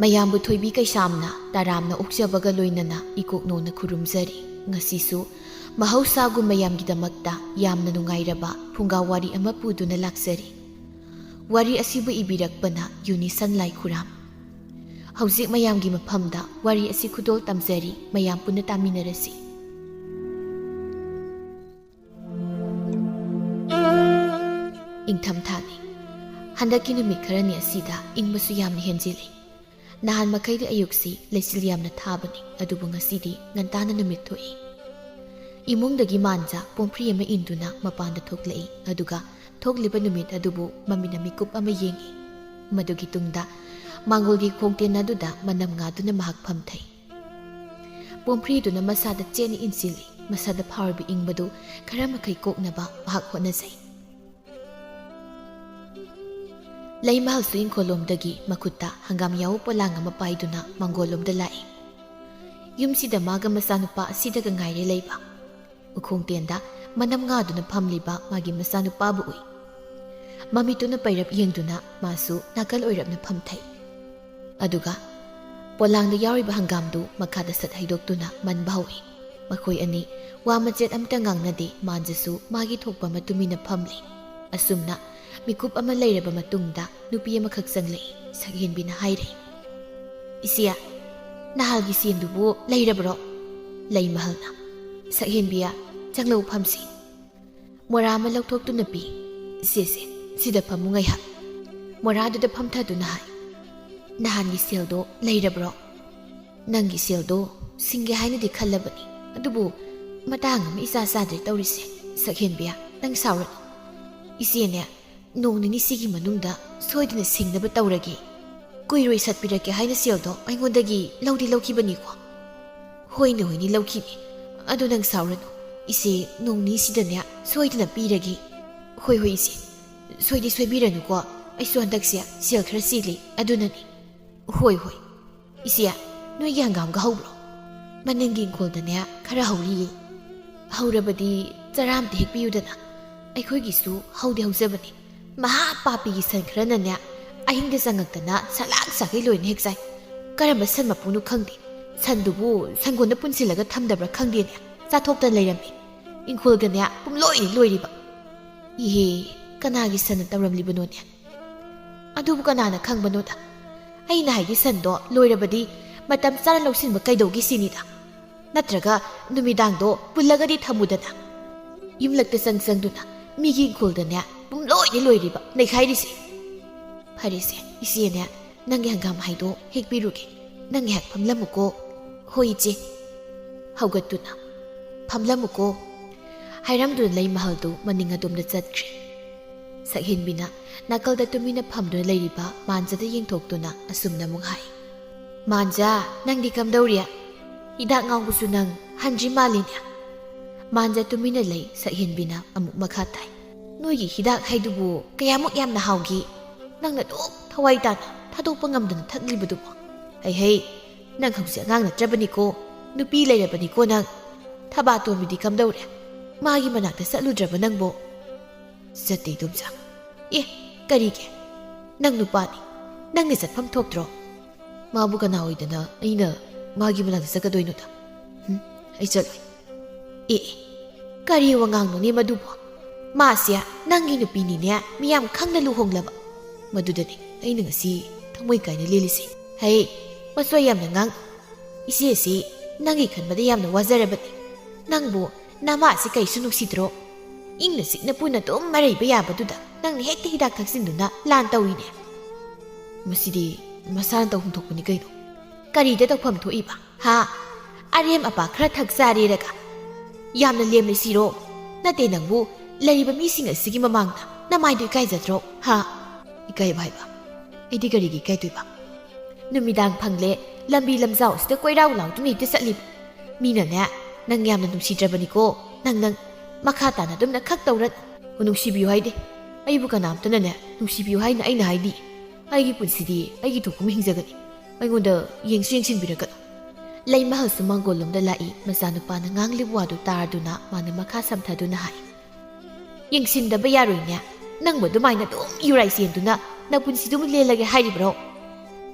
ꯃꯌꯥꯝꯕꯨ ꯊꯣꯏꯕꯤ ꯀꯩꯁꯥꯝꯅ ꯇꯔꯥꯝꯅ ꯑꯣꯛꯆꯕꯒ ꯂꯣꯏꯅꯅ ꯏꯀꯣꯛꯅꯣꯅ ꯈꯨꯔꯨꯝꯖꯔꯤ꯫ ꯉꯁꯤꯁꯨ ꯃꯍꯧꯁꯥꯒꯨꯝ ꯃꯌꯥꯝꯒꯤꯗꯃꯛꯇ ꯌꯥꯝꯅ ꯅꯨꯡꯉꯥꯏꯔꯕ ꯐꯨꯡꯒꯥ ꯋꯥꯔꯤ ꯑꯃ ꯄꯨꯗꯨꯅ ꯂꯥꯛꯆꯔꯤ꯫ ꯋꯥꯔꯤ ꯑꯁꯤꯕꯨ ꯏꯕꯤꯔꯛꯄꯅ ꯌꯨꯅꯤꯁꯟ ꯂꯥꯏꯈꯨꯔꯥꯝ꯫ ꯍꯧꯖꯤꯛ ꯃꯌꯥꯝꯒꯤ ꯃꯐꯝꯗ ꯋꯥꯔꯤ ꯑꯁꯤ ꯈꯨꯗꯣꯜ ꯇꯝꯖꯔꯤ, ꯃꯌꯥꯝ ꯄꯨꯟꯅ ꯇꯥꯃꯤꯟꯅꯔꯁꯤ꯫ ꯏꯪꯊꯝꯊꯥꯅꯤ꯫ ꯍꯟꯗꯛꯀꯤ ꯅꯨꯃꯤꯠ ꯈꯔꯅꯤ ꯑꯁꯤꯗ ꯏꯪꯕꯁꯨ ꯌꯥꯝꯅ ꯍꯦꯟꯖꯤꯜꯂꯤ꯫ ꯅꯍꯥꯟ ꯃꯈꯩꯗꯤ ꯑꯌꯨꯛꯁꯤ ꯂꯩꯆꯤꯜ ꯌꯥꯝꯅ ꯊꯥꯕꯅꯤ, ꯑꯗꯨꯕꯨ ꯉꯁꯤꯗꯤ ꯉꯟꯇꯥꯅ ꯅꯨꯃꯤꯠ ꯊꯣꯛꯏ꯫ ꯏꯃꯨꯡꯗꯒꯤ ꯃꯥꯟꯖꯥ ꯄꯣꯝꯐ꯭ꯔꯤ ꯑꯃ ꯏꯟꯗꯨꯅ ꯃꯄꯥꯟꯗ ꯊꯣꯛꯂꯛꯏ, ꯑꯗꯨꯒ ꯊꯣꯛꯂꯤꯕ ꯅꯨꯃꯤꯠ ꯑꯗꯨꯕꯨ ꯃꯃꯤꯠꯅ ꯃꯤꯀꯨꯞ ꯑꯃ ꯌꯦꯡꯏ꯫ ꯃꯗꯨꯒꯤ ꯇꯨꯡꯗ ꯃꯥꯡꯒꯣꯜꯒꯤ ꯈꯣꯡꯇꯦꯟ ꯑꯗꯨꯗ ꯃꯅꯝ ꯉꯥꯗꯨꯅ ꯃꯍꯥꯛ ꯐꯝꯊꯩ꯫ ꯄꯣꯝꯐ꯭ꯔꯤꯗꯨꯅ ꯃꯁꯥꯗ ꯆꯦꯠꯅ ꯏꯟꯁꯤꯜꯂꯤ, ꯃꯁꯥꯗ ꯐꯥꯎꯔꯤꯕ ꯏꯪꯕꯗꯨ ꯈꯔ ꯃꯈꯩ ꯀꯣꯛꯅꯕ ꯃꯍꯥꯛ ꯍꯣꯠꯅꯖꯩ꯫ ꯂꯩꯃꯍꯜꯁꯨ ꯏꯪꯈꯣꯜꯂꯣꯝꯗꯒꯤ ꯃꯈꯨꯠꯇ ꯍꯪꯒꯥꯝ ꯌꯥꯎꯕ ꯄꯣꯂꯥꯡ ꯑꯃ ꯄꯥꯏꯗꯨꯅ ꯃꯥꯡꯒꯣꯜꯂꯣꯝꯗ ꯂꯥꯛꯏ꯫ ꯌꯨꯝꯁꯤꯗ ꯃꯥꯒ ꯃꯆꯥꯅꯨꯄꯥ ꯑꯁꯤꯗꯒ ꯉꯥꯏꯔꯦ ꯂꯩꯕ꯫ ꯎꯈꯣꯡꯇꯦꯟꯗ ꯃꯅꯝ ꯉꯥꯗꯨꯅ ꯐꯝꯂꯤꯕ ꯃꯥꯒꯤ ꯃꯆꯥꯅꯨꯄꯥꯕꯨ ꯎꯏ꯫ ꯃꯃꯤꯠꯇꯨꯅ ꯄꯩꯔꯞ ꯌꯦꯡꯗꯨꯅ ꯃꯥꯁꯨ ꯅꯥꯀꯜ ꯑꯣꯏꯔꯞꯅ ꯐꯝꯊꯩ꯫ ꯑꯗꯨꯒ ꯄꯣꯂꯥꯡꯗ ꯌꯥꯎꯔꯤꯕ ꯍꯪꯒꯥꯝꯗꯨ ꯃꯈꯥꯗ ꯁꯠ ꯍꯩꯗꯣꯛꯇꯨꯅ ꯃꯟꯕ ꯍꯧꯏ꯫ ꯃꯈꯣꯏ ꯑꯅꯤ ꯋꯥ ꯃꯆꯦꯠ ꯑꯃꯇ ꯉꯥꯡꯅꯗꯦ, ꯃꯥꯟꯖꯁꯨ ꯃꯥꯒꯤ ꯊꯣꯛꯄ ꯑꯃ ꯇꯨꯃꯤꯟꯅ ꯐꯝꯂꯤ꯫ ꯑꯁꯨꯝꯅ ꯃꯤꯀꯨꯞ ꯑꯃ ꯂꯩꯔꯕ ꯃꯇꯨꯡꯗ ꯅꯨꯄꯤ ꯑꯃꯈꯛ ꯆꯪꯂꯛꯏ꯫ ꯁꯛꯍꯦꯟꯕꯤꯅ ꯍꯥꯏꯔꯦ, "ꯏꯆꯦ, ꯅꯍꯥꯜꯒꯤ ꯁꯦꯟꯗꯨꯕꯨ ꯂꯩꯔꯕ꯭ꯔꯣ?" ꯂꯩꯃꯍꯜꯅ, "ꯁꯛꯍꯦꯟꯕꯤꯌꯥ, ꯆꯪꯂꯛꯎ ꯐꯝꯁꯤ." ꯃꯣꯔꯥ ꯑꯃ ꯂꯧꯊꯣꯛꯇꯨꯅ ꯄꯤ꯫ "ꯏꯆꯦꯁꯦ, ꯁꯤꯗ ꯐꯝꯃꯨ ꯉꯥꯏꯍꯥꯛ." ꯃꯣꯔꯥꯗꯨꯗ ꯐꯝꯊꯗꯨꯅ ꯍꯥꯏ, "ꯅꯍꯥꯟꯒꯤ ꯁꯦꯜꯗꯣ ꯂꯩꯔꯕ꯭ꯔꯣ?" "ꯅꯪꯒꯤ ꯁꯦꯜꯗꯣ ꯁꯤꯡꯒꯦ ꯍꯥꯏꯅꯗꯤ ꯈꯜꯂꯕꯅꯤ, ꯑꯗꯨꯕꯨ ꯃꯇꯥꯡ ꯑꯃ ꯏꯆꯥ ꯆꯥꯗ꯭ꯔꯦ ꯇꯧꯔꯤꯁꯦ꯫ ꯁꯛꯍꯦꯟꯕꯤꯌꯥ, ꯅꯪ ꯁꯥꯎꯔꯅꯨ. ꯏꯆꯦꯅꯦ, ꯅꯣꯡ ꯅꯤꯅꯤꯁꯤꯒꯤ ꯃꯅꯨꯡꯗ ꯁꯣꯏꯗꯅ ꯁꯤꯡꯅꯕ ꯇꯧꯔꯒꯦ. ꯀꯨꯏꯔꯣꯏ ꯁꯠꯄꯤꯔꯛꯀꯦ ꯍꯥꯏꯅ ꯁꯦꯜꯗꯣ ꯑꯩꯉꯣꯟꯗꯒꯤ ꯂꯧꯗꯤ ꯂꯧꯈꯤꯕꯅꯤꯀꯣ." "ꯍꯣꯏꯅꯦ ꯍꯣꯏꯅꯦ ꯂꯧꯈꯤꯅꯤ, ꯑꯗꯨ ꯅꯪ ꯁꯥꯎꯔꯅꯨ. ꯏꯆꯦ ꯅꯣꯡ ꯅꯤꯁꯤꯗꯅꯦ ꯁꯣꯏꯗꯅ ꯄꯤꯔꯒꯦ." "ꯍꯣꯏ ꯍꯣꯏ ꯏꯆꯦ, ꯁꯣꯏꯗꯤ ꯁꯣꯏꯕꯤꯔꯅꯨꯀꯣ. ꯑꯩꯁꯨ ꯍꯟꯗꯛꯁꯦ ꯁꯦꯜ ꯈꯔ ꯆꯤꯜꯂꯤ, ꯑꯗꯨꯅꯅꯤ." "ꯍꯣꯏ ꯍꯣꯏ." "ꯏꯆꯦ, ꯅꯣꯏꯒꯤ ꯍꯪꯒꯥꯝꯒ ꯍꯧꯕ꯭ꯔꯣ?" "ꯃꯅꯤꯡꯒꯤ ꯏꯪꯈꯣꯜꯗꯅꯦ ꯈꯔ ꯍꯧꯔꯤꯌꯦ." "ꯍꯧꯔꯕꯗꯤ ꯆꯔꯥ ꯑꯝꯇ ꯍꯦꯛꯄꯤꯌꯨꯗꯅ. ꯑꯩꯈꯣꯏꯒꯤꯁꯨ ꯍꯧꯗꯤ ꯍꯧꯖꯕꯅꯤ. ꯃꯍꯥ ꯄꯥꯄꯤꯒꯤ ꯁꯟ ꯈꯔꯅꯅꯦ ꯑꯍꯤꯡꯗ ꯆꯪꯉꯛꯇꯅ ꯁꯂꯥꯛ ꯁꯥꯒꯩ ꯂꯣꯏꯅ ꯍꯦꯛ ꯆꯥꯏ. ꯀꯔꯝꯕ ꯁꯟ ꯃꯄꯨꯅꯣ ꯈꯪꯗꯦ. ꯁꯟꯗꯨꯕꯨ ꯁꯟꯒꯣꯟꯗ ꯄꯨꯟꯁꯤꯜꯂꯒ ꯊꯝꯗꯕ꯭ꯔꯥ ꯈꯪꯗꯦꯅꯦ, ꯆꯥꯊꯣꯛꯇꯅ ꯂꯩꯔꯝꯃꯤ. ꯏꯪꯈꯣꯜꯒꯅꯦ ꯄꯨꯝꯂꯣꯏꯅꯤ ꯂꯣꯏꯔꯤꯕ." "ꯏꯍꯦ, ꯀꯅꯥꯒꯤ ꯁꯟꯅ ꯇꯧꯔꯝꯂꯤꯕꯅꯣꯅꯦ?" "ꯑꯗꯨꯕꯨ ꯀꯅꯥꯅ ꯈꯪꯕꯅꯣꯗ. ꯑꯩꯅ ꯍꯥꯏꯗꯤ ꯁꯟꯗꯣ ꯂꯣꯏꯔꯕꯗꯤ ꯃꯇꯝ ꯆꯥꯅ ꯂꯧꯁꯤꯟꯕ ꯀꯩꯗꯧꯒꯦ ꯁꯤꯅꯤꯗ. ꯅꯠꯇ꯭ꯔꯒ ꯅꯨꯃꯤꯗꯥꯡꯗꯣ ꯄꯨꯜꯂꯒꯗꯤ ꯊꯝꯃꯨꯗꯅ. ꯌꯨꯝꯂꯛꯇ ꯆꯪꯗꯨꯅ ꯃꯤꯒꯤ ꯏꯪꯈꯣꯜꯗꯅꯦ ꯄꯨꯝꯂꯣꯏꯅꯤ ꯂꯣꯏꯔꯤꯕ ꯅꯩꯈꯥꯏꯔꯤꯁꯦ." "ꯐꯔꯦꯁꯦ, ꯏꯆꯦꯅꯦ ꯅꯪꯒꯤ ꯍꯪꯒꯥꯝ ꯍꯥꯏꯗꯣ ꯍꯦꯛꯄꯤꯔꯨꯒꯦ. ꯅꯪ ꯉꯥꯏꯍꯥꯛ ꯐꯝꯂꯝꯃꯨꯀꯣ." "ꯍꯣꯏ ꯏꯆꯦ." ꯍꯧꯒꯠꯇꯨꯅ, "ꯐꯝꯂꯝꯃꯨꯀꯣ." ꯍꯥꯏꯔꯝꯗꯨꯅ ꯂꯩꯃꯍꯜꯗꯨ ꯃꯅꯤꯡ ꯑꯗꯣꯝꯗ ꯆꯠꯈ꯭ꯔꯦ꯫ ꯁꯛꯍꯦꯟꯕꯤꯅ ꯅꯥꯀꯜꯗ ꯇꯨꯃꯤꯟꯅ ꯐꯝꯗꯨꯅ ꯂꯩꯔꯤꯕ ꯃꯥꯟꯖꯗ ꯌꯦꯡꯊꯣꯛꯇꯨꯅ ꯑꯁꯨꯝꯅ ꯑꯃꯨꯛ ꯍꯥꯏ, "ꯃꯥꯟꯖꯥ, ꯅꯪꯗꯤ ꯀꯝꯗꯧꯔꯤ? ꯍꯤꯗꯥꯛ ꯉꯥꯎꯕꯁꯨ ꯅꯪ ꯍꯟꯗ꯭ꯔꯤ ꯃꯥꯜꯂꯤꯅꯦ." ꯃꯥꯟꯖ ꯇꯨꯃꯤꯟꯅ ꯂꯩ꯫ ꯁꯛꯍꯦꯟꯕꯤꯅ ꯑꯃꯨꯛ ꯃꯈꯥ ꯇꯥꯏ, "ꯅꯣꯏꯒꯤ ꯍꯤꯗꯥꯛ ꯍꯩꯗꯨꯕꯨ ꯀꯌꯥꯃꯨꯛ ꯌꯥꯝꯅ ꯍꯥꯎꯈꯤ? ꯅꯪꯅ ꯑꯗꯨꯛ ꯊꯋꯥꯏ ꯇꯥꯅ ꯊꯥꯗꯣꯛꯄ ꯉꯝꯗꯅ ꯊꯛꯂꯤꯕꯗꯨꯕꯨ. ꯍꯩ, ꯅꯪ ꯍꯧꯖꯤꯛ ꯑꯉꯥꯡ ꯅꯠꯇ꯭ꯔꯕꯅꯤꯀꯣ, ꯅꯨꯄꯤ ꯂꯩꯔꯕꯅꯤꯀꯣ ꯅꯪ. ꯊꯕꯥꯇꯣꯟꯕꯤꯗꯤ ꯀꯝꯗꯧꯔꯦ? ꯃꯥꯒꯤ ꯃꯅꯥꯛꯇ ꯆꯠꯂꯨꯗ꯭ꯔꯕ ꯅꯪꯕꯣ?" "ꯆꯠꯇꯦ ꯏꯗꯣꯝꯆꯥ." "ꯑꯦ, ꯀꯔꯤꯒꯤ? ꯅꯪ ꯅꯨꯄꯥꯅꯤ, ꯅꯪꯅ ꯆꯠꯐꯝ ꯊꯣꯛꯇ꯭ꯔꯣ?" "ꯃꯥꯕꯨ ꯀꯅꯥ ꯑꯣꯏꯗꯅ ꯑꯩꯅ ꯃꯥꯒꯤ ꯃꯅꯥꯛꯇ ꯆꯠꯀꯗꯣꯏꯅꯣꯗ? ꯑꯩ ꯆꯠꯂꯣꯏ." "ꯑꯦ, ꯀꯔꯤ ꯋꯥꯉꯥꯡꯅꯣꯅꯦ ꯃꯗꯨꯕꯣ? ꯃꯥꯁꯦ ꯅꯪꯒꯤ ꯅꯨꯄꯤꯅꯤꯅꯦ, ꯃꯤꯌꯥꯝ ꯈꯪꯅ ꯂꯨꯍꯣꯡꯂꯕ. ꯃꯗꯨꯗꯅꯤ ꯑꯩꯅ ꯉꯁꯤ ꯊꯃꯣꯏ ꯀꯥꯏꯅ ꯂꯦꯜꯂꯤꯁꯦ." "ꯍꯩ, ꯃꯆꯣꯏ ꯌꯥꯝꯅ ꯉꯥꯡ. ꯏꯆꯦꯁꯤ ꯅꯪꯒꯤ ꯈꯟꯕꯗ ꯌꯥꯝꯅ ꯋꯥꯖꯔꯕꯅꯤ. ꯅꯪꯕꯨ ꯅꯃꯥꯁꯤ ꯀꯩꯁꯨ ꯅꯨꯡꯁꯤꯗ꯭ꯔꯣ? ꯏꯪꯅ ꯆꯤꯛꯅ ꯄꯨꯟꯅ ꯑꯗꯨꯝ ꯃꯔꯩꯕ ꯌꯥꯕꯗꯨꯗ ꯅꯪꯅ ꯍꯦꯛꯇ ꯍꯤꯗꯥꯛ ꯊꯛꯆꯤꯟꯗꯨꯅ ꯂꯥꯟ ꯇꯧꯏꯅꯦ." "ꯃꯁꯤꯗꯤ ꯃꯁꯥꯅ ꯇꯧꯐꯝ ꯊꯣꯛꯄꯅꯤ ꯀꯩꯅꯣ." "ꯀꯔꯤꯗ ꯇꯧꯐꯝ ꯊꯣꯛꯏꯕ? ꯍꯥ? ꯑꯔꯦꯝ ꯑꯄꯥ ꯈꯔ ꯊꯛ ꯆꯥꯔꯦꯔꯒ ꯌꯥꯝꯅ ꯂꯦꯝꯂꯁꯤꯔꯣ? ꯅꯠꯇꯦ, ꯅꯪꯕꯨ ꯂꯩꯔꯤꯕ ꯃꯤꯁꯤꯡ ꯑꯁꯤꯒꯤ ꯃꯃꯥꯡꯗ ꯅꯃꯥꯏꯗꯨ ꯏꯀꯥꯏꯖꯗ꯭ꯔꯣ? ꯍꯥ?" "ꯏꯀꯥꯏꯕ ꯍꯥꯏꯕ? ꯑꯩꯗꯤ ꯀꯔꯤꯒꯤ ꯏꯀꯥꯏꯗꯣꯏꯕ? ꯅꯨꯃꯤꯗꯥꯡ ꯐꯪꯂꯦ, ꯂꯝꯕꯤ ꯂꯝꯖꯥꯎ ꯑꯁꯤꯗ ꯀꯣꯏꯔꯥꯎ ꯂꯥꯎꯗꯨꯅ ꯍꯦꯛꯇ ꯆꯠꯂꯤꯕ. ꯃꯤꯅꯅꯦ ꯅꯪ ꯌꯥꯝꯅ ꯅꯨꯡꯁꯤꯗ꯭ꯔꯕꯅꯤꯀꯣ. ꯅꯪ ꯃꯈꯥ ꯇꯥꯅ ꯑꯗꯨꯝꯅ ꯈꯛ ꯇꯧꯔ." "ꯅꯨꯡꯁꯤꯕꯤꯌꯨ ꯍꯥꯏꯗꯦ. ꯑꯩꯕꯨ ꯀꯅꯥꯝꯇꯅꯅꯦ ꯅꯨꯡꯁꯤꯕꯤꯌꯨ ꯍꯥꯏꯅ ꯑꯩꯅ ꯍꯥꯏꯗꯤ. ꯑꯩꯒꯤ ꯄꯨꯟꯁꯤꯗꯤ ꯑꯩꯒꯤ ꯊꯣꯛꯄ ꯍꯤꯡꯖꯒꯅꯤ. ꯑꯩꯉꯣꯟꯗ ꯌꯦꯡꯁꯨ ꯌꯦꯡꯁꯤꯟꯕꯤꯔꯛꯀꯅꯨ." ꯂꯩꯃꯍꯜꯁꯨ ꯃꯥꯡꯒꯣꯜꯂꯣꯝꯗ ꯂꯥꯛꯏ꯫ ꯃꯆꯥꯅꯨꯄꯥꯅ ꯉꯥꯡꯂꯤꯕ ꯋꯥꯗꯨ ꯇꯥꯔꯗꯨꯅ ꯃꯥꯅ ꯃꯈꯥ ꯁꯝꯊꯗꯨꯅ ꯍꯥꯏ, "ꯌꯦꯡꯁꯤꯟꯗꯕ ꯌꯥꯔꯣꯏꯅꯦ. ꯅꯪꯕꯨ ꯑꯗꯨꯃꯥꯏꯅ ꯑꯗꯨꯝ ꯌꯨꯔꯥꯏ ꯆꯦꯟꯗꯨꯅ ꯅꯄꯨꯟꯁꯤꯗꯨꯃ ꯂꯦꯜꯂꯒꯦ ꯍꯥꯏꯔꯤꯕ꯭ꯔꯣ?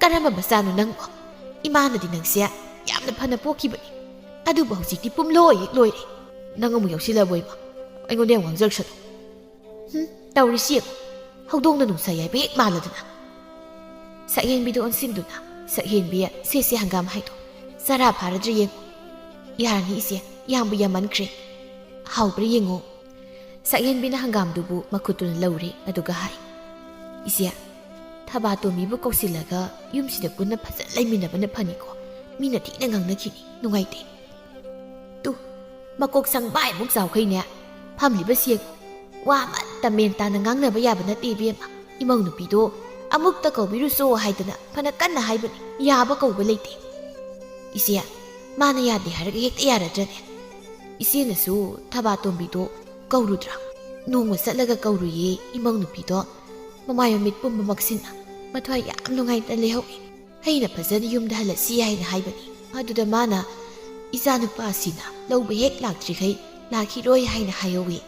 ꯀꯔꯝꯕ ꯃꯆꯥꯅꯣ ꯅꯪꯕꯣ ꯏꯃꯥꯅꯗꯤ ꯅꯪꯁꯦ ꯌꯥꯝꯅ ꯐꯅ ꯄꯣꯛꯈꯤꯕꯅꯤ ꯑꯗꯨꯕꯨ ꯍꯧꯖꯤꯛꯇꯤ ꯄꯨꯝꯂꯣꯏ ꯍꯦꯛ ꯂꯣꯏꯔꯦ ꯅꯪ ꯑꯃꯨꯛ ꯌꯥꯎꯁꯤꯜꯂꯕꯣꯏꯕ ꯑꯩꯉꯣꯟꯗ ꯌꯥꯝ ꯉꯥꯡꯖꯔꯁꯅꯨ ꯇꯧꯔꯤꯁꯤ ꯌꯦꯡꯉꯨ ꯍꯧꯗꯣꯡꯅ ꯅꯨꯡꯁꯥ ꯌꯥꯏꯕ ꯍꯦꯛ ꯃꯥꯜꯂꯗꯅ ꯁꯛꯍꯦꯟꯕꯤꯗ ꯑꯣꯟꯁꯤꯟꯗꯨꯅ ꯁꯛꯍꯦꯟꯕꯤ ꯁꯦꯁꯦ ꯍꯪꯒꯥꯝ ꯍꯥꯏꯗꯣ ꯆꯔꯥ ꯐꯥꯔꯗ꯭ꯔ ꯌꯦꯡꯉꯨ ꯌꯥꯔꯅꯤ ꯏꯆꯦ ꯌꯥꯝꯕꯨ ꯌꯥꯝꯃꯟꯈ꯭ꯔꯦ ꯍꯥꯎꯕ꯭ꯔꯥ ꯌꯦꯡꯉꯨ ꯁꯛꯍꯦꯟꯕꯤꯅ ꯍꯪꯒꯥꯝꯗꯨꯕꯨ ꯃꯈꯨꯠꯇꯨꯅ ꯂꯧꯔꯦ ꯑꯗꯨꯒ ꯍꯥꯏ ꯏꯆꯦ ꯊꯕꯥꯇꯣꯝꯕꯤꯕꯨ ꯀꯧꯁꯤꯜꯂꯒ ꯌꯨꯝꯁꯤꯗ ꯄꯨꯟꯅ ꯐꯖꯅ ꯂꯩꯃꯤꯟꯅꯕꯅ ꯐꯅꯤꯀꯣ ꯃꯤꯅ ꯊꯤꯅ ꯉꯥꯡꯅꯈꯤꯅꯤ ꯅꯨꯡꯉꯥꯏꯇꯦ ꯇꯨ ꯃꯀꯣꯛ ꯁꯪꯕꯥꯏꯃꯨꯛ ꯆꯥꯎꯈꯩꯅꯦ ꯐꯝꯂꯤꯕꯁꯤ ꯌꯦꯡꯉꯨ ꯋꯥ ꯑꯃꯠꯇ ꯃꯦꯟ ꯇꯥꯅ ꯉꯥꯡꯅꯕ ꯌꯥꯕ ꯅꯠꯇꯦ ꯏꯕꯦꯝꯃ ꯏꯃꯧ ꯅꯨꯄꯤꯗꯣ ꯑꯃꯨꯛꯇ ꯀꯧꯕꯤꯔꯨꯆꯣ ꯍꯥꯏꯗꯅ ꯐꯅ ꯀꯟꯅ ꯍꯥꯏꯕꯅꯤ ꯌꯥꯕ ꯀꯧꯕ ꯂꯩꯇꯦ ꯏꯆꯦ ꯃꯥꯅ ꯌꯥꯗꯦ ꯍꯥꯏꯔꯒ ꯍꯦꯛꯇ ꯌꯥꯔꯗ꯭ꯔꯅꯦ ꯏꯆꯦꯅꯁꯨ ꯊꯕꯥꯇꯣꯝꯕꯤꯗꯣ ꯀꯧꯔꯨꯗ꯭ꯔꯥ ꯅꯣꯡꯃ ꯆꯠꯂꯒ ꯀꯧꯔꯨꯏꯌꯦ ꯏꯃꯧ ꯅꯨꯄꯤꯗꯣ ꯃꯃꯥꯏ ꯃꯃꯤꯠ ꯄꯨꯝꯕꯃꯛꯁꯤꯅ ꯃꯊ꯭ꯋꯥꯏ ꯌꯥꯝ ꯅꯨꯡꯉꯥꯏꯇ ꯂꯩꯍꯧꯏ ꯑꯩꯅ ꯐꯖꯅ ꯌꯨꯝꯗ ꯍꯜꯂꯁꯤ ꯍꯥꯏꯅ ꯍꯥꯏꯕꯅꯤ ꯑꯗꯨꯗ ꯃꯥꯅ ꯏꯆꯥꯅꯨꯄꯥꯁꯤꯅ ꯂꯧꯕ ꯍꯦꯛ ꯂꯥꯛꯇ꯭ꯔꯤꯈꯩ ꯂꯥꯛꯈꯤꯔꯣꯏ ꯍꯥꯏꯅ ꯍꯥꯏꯍꯧꯏ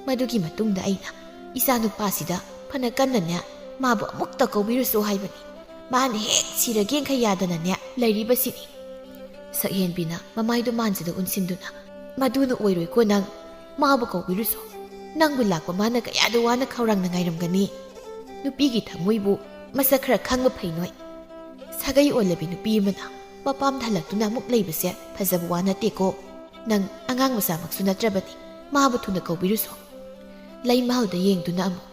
ꯃꯗꯨꯒꯤ ꯃꯇꯨꯡꯗ ꯑꯩꯅ ꯏꯆꯥꯅꯨꯄꯥꯁꯤꯗ ꯐꯅ ꯀꯟꯅꯅꯦ ꯃꯥꯕꯨ ꯑꯃꯨꯛꯇ ꯀꯧꯕꯤꯔꯨꯆꯣ ꯍꯥꯏꯕꯅꯤ ꯃꯥꯅ ꯍꯦꯛ ꯁꯤꯔꯒꯦꯡꯈꯩ ꯌꯥꯗꯅꯅꯦ ꯂꯩꯔꯤꯕꯁꯤꯅꯤ ꯁꯛꯍꯦꯟꯕꯤꯅ ꯃꯃꯥꯏꯗꯣ ꯃꯥꯟꯖꯗ ꯎꯟꯁꯤꯟꯗꯨꯅ ꯃꯗꯨꯅ ꯑꯣꯏꯔꯣꯏꯀꯣ ꯅꯪ ꯃꯥꯕꯨ ꯀꯧꯕꯤꯔꯨꯆꯣ ꯅꯪꯕꯨ ꯂꯥꯛꯄ ꯃꯥꯅ ꯀꯌꯥꯗ ꯋꯥꯅ ꯈꯧꯔꯥꯡꯅ ꯉꯥꯏꯔꯝꯒꯅꯤ ꯅꯨꯄꯤꯒꯤ ꯊꯃꯣꯏꯕꯨ ꯃꯁꯛ ꯈꯔ ꯈꯪꯕ ꯐꯩ ꯅꯣꯏ ꯁꯥꯒꯩ ꯑꯣꯜꯂꯕꯤ ꯅꯨꯄꯤ ꯑꯃꯅ ꯃꯄꯥꯝꯗ ꯍꯜꯂꯛꯇꯨꯅ ꯑꯃꯨꯛ ꯂꯩꯕꯁꯦ ꯐꯖꯕ ꯋꯥ ꯅꯠꯇꯦꯀꯣ ꯅꯪ ꯑꯉꯥꯡ ꯃꯆꯥꯃꯛꯁꯨ ꯅꯠꯇ꯭ꯔꯕꯅꯤ ꯃꯥꯕꯨ ꯊꯨꯅ ꯀꯧꯕꯤꯔꯨꯆꯣ ꯂꯩ ꯃꯍꯜꯗ ꯌꯦꯡꯗꯨꯅ ꯑꯃꯨꯛ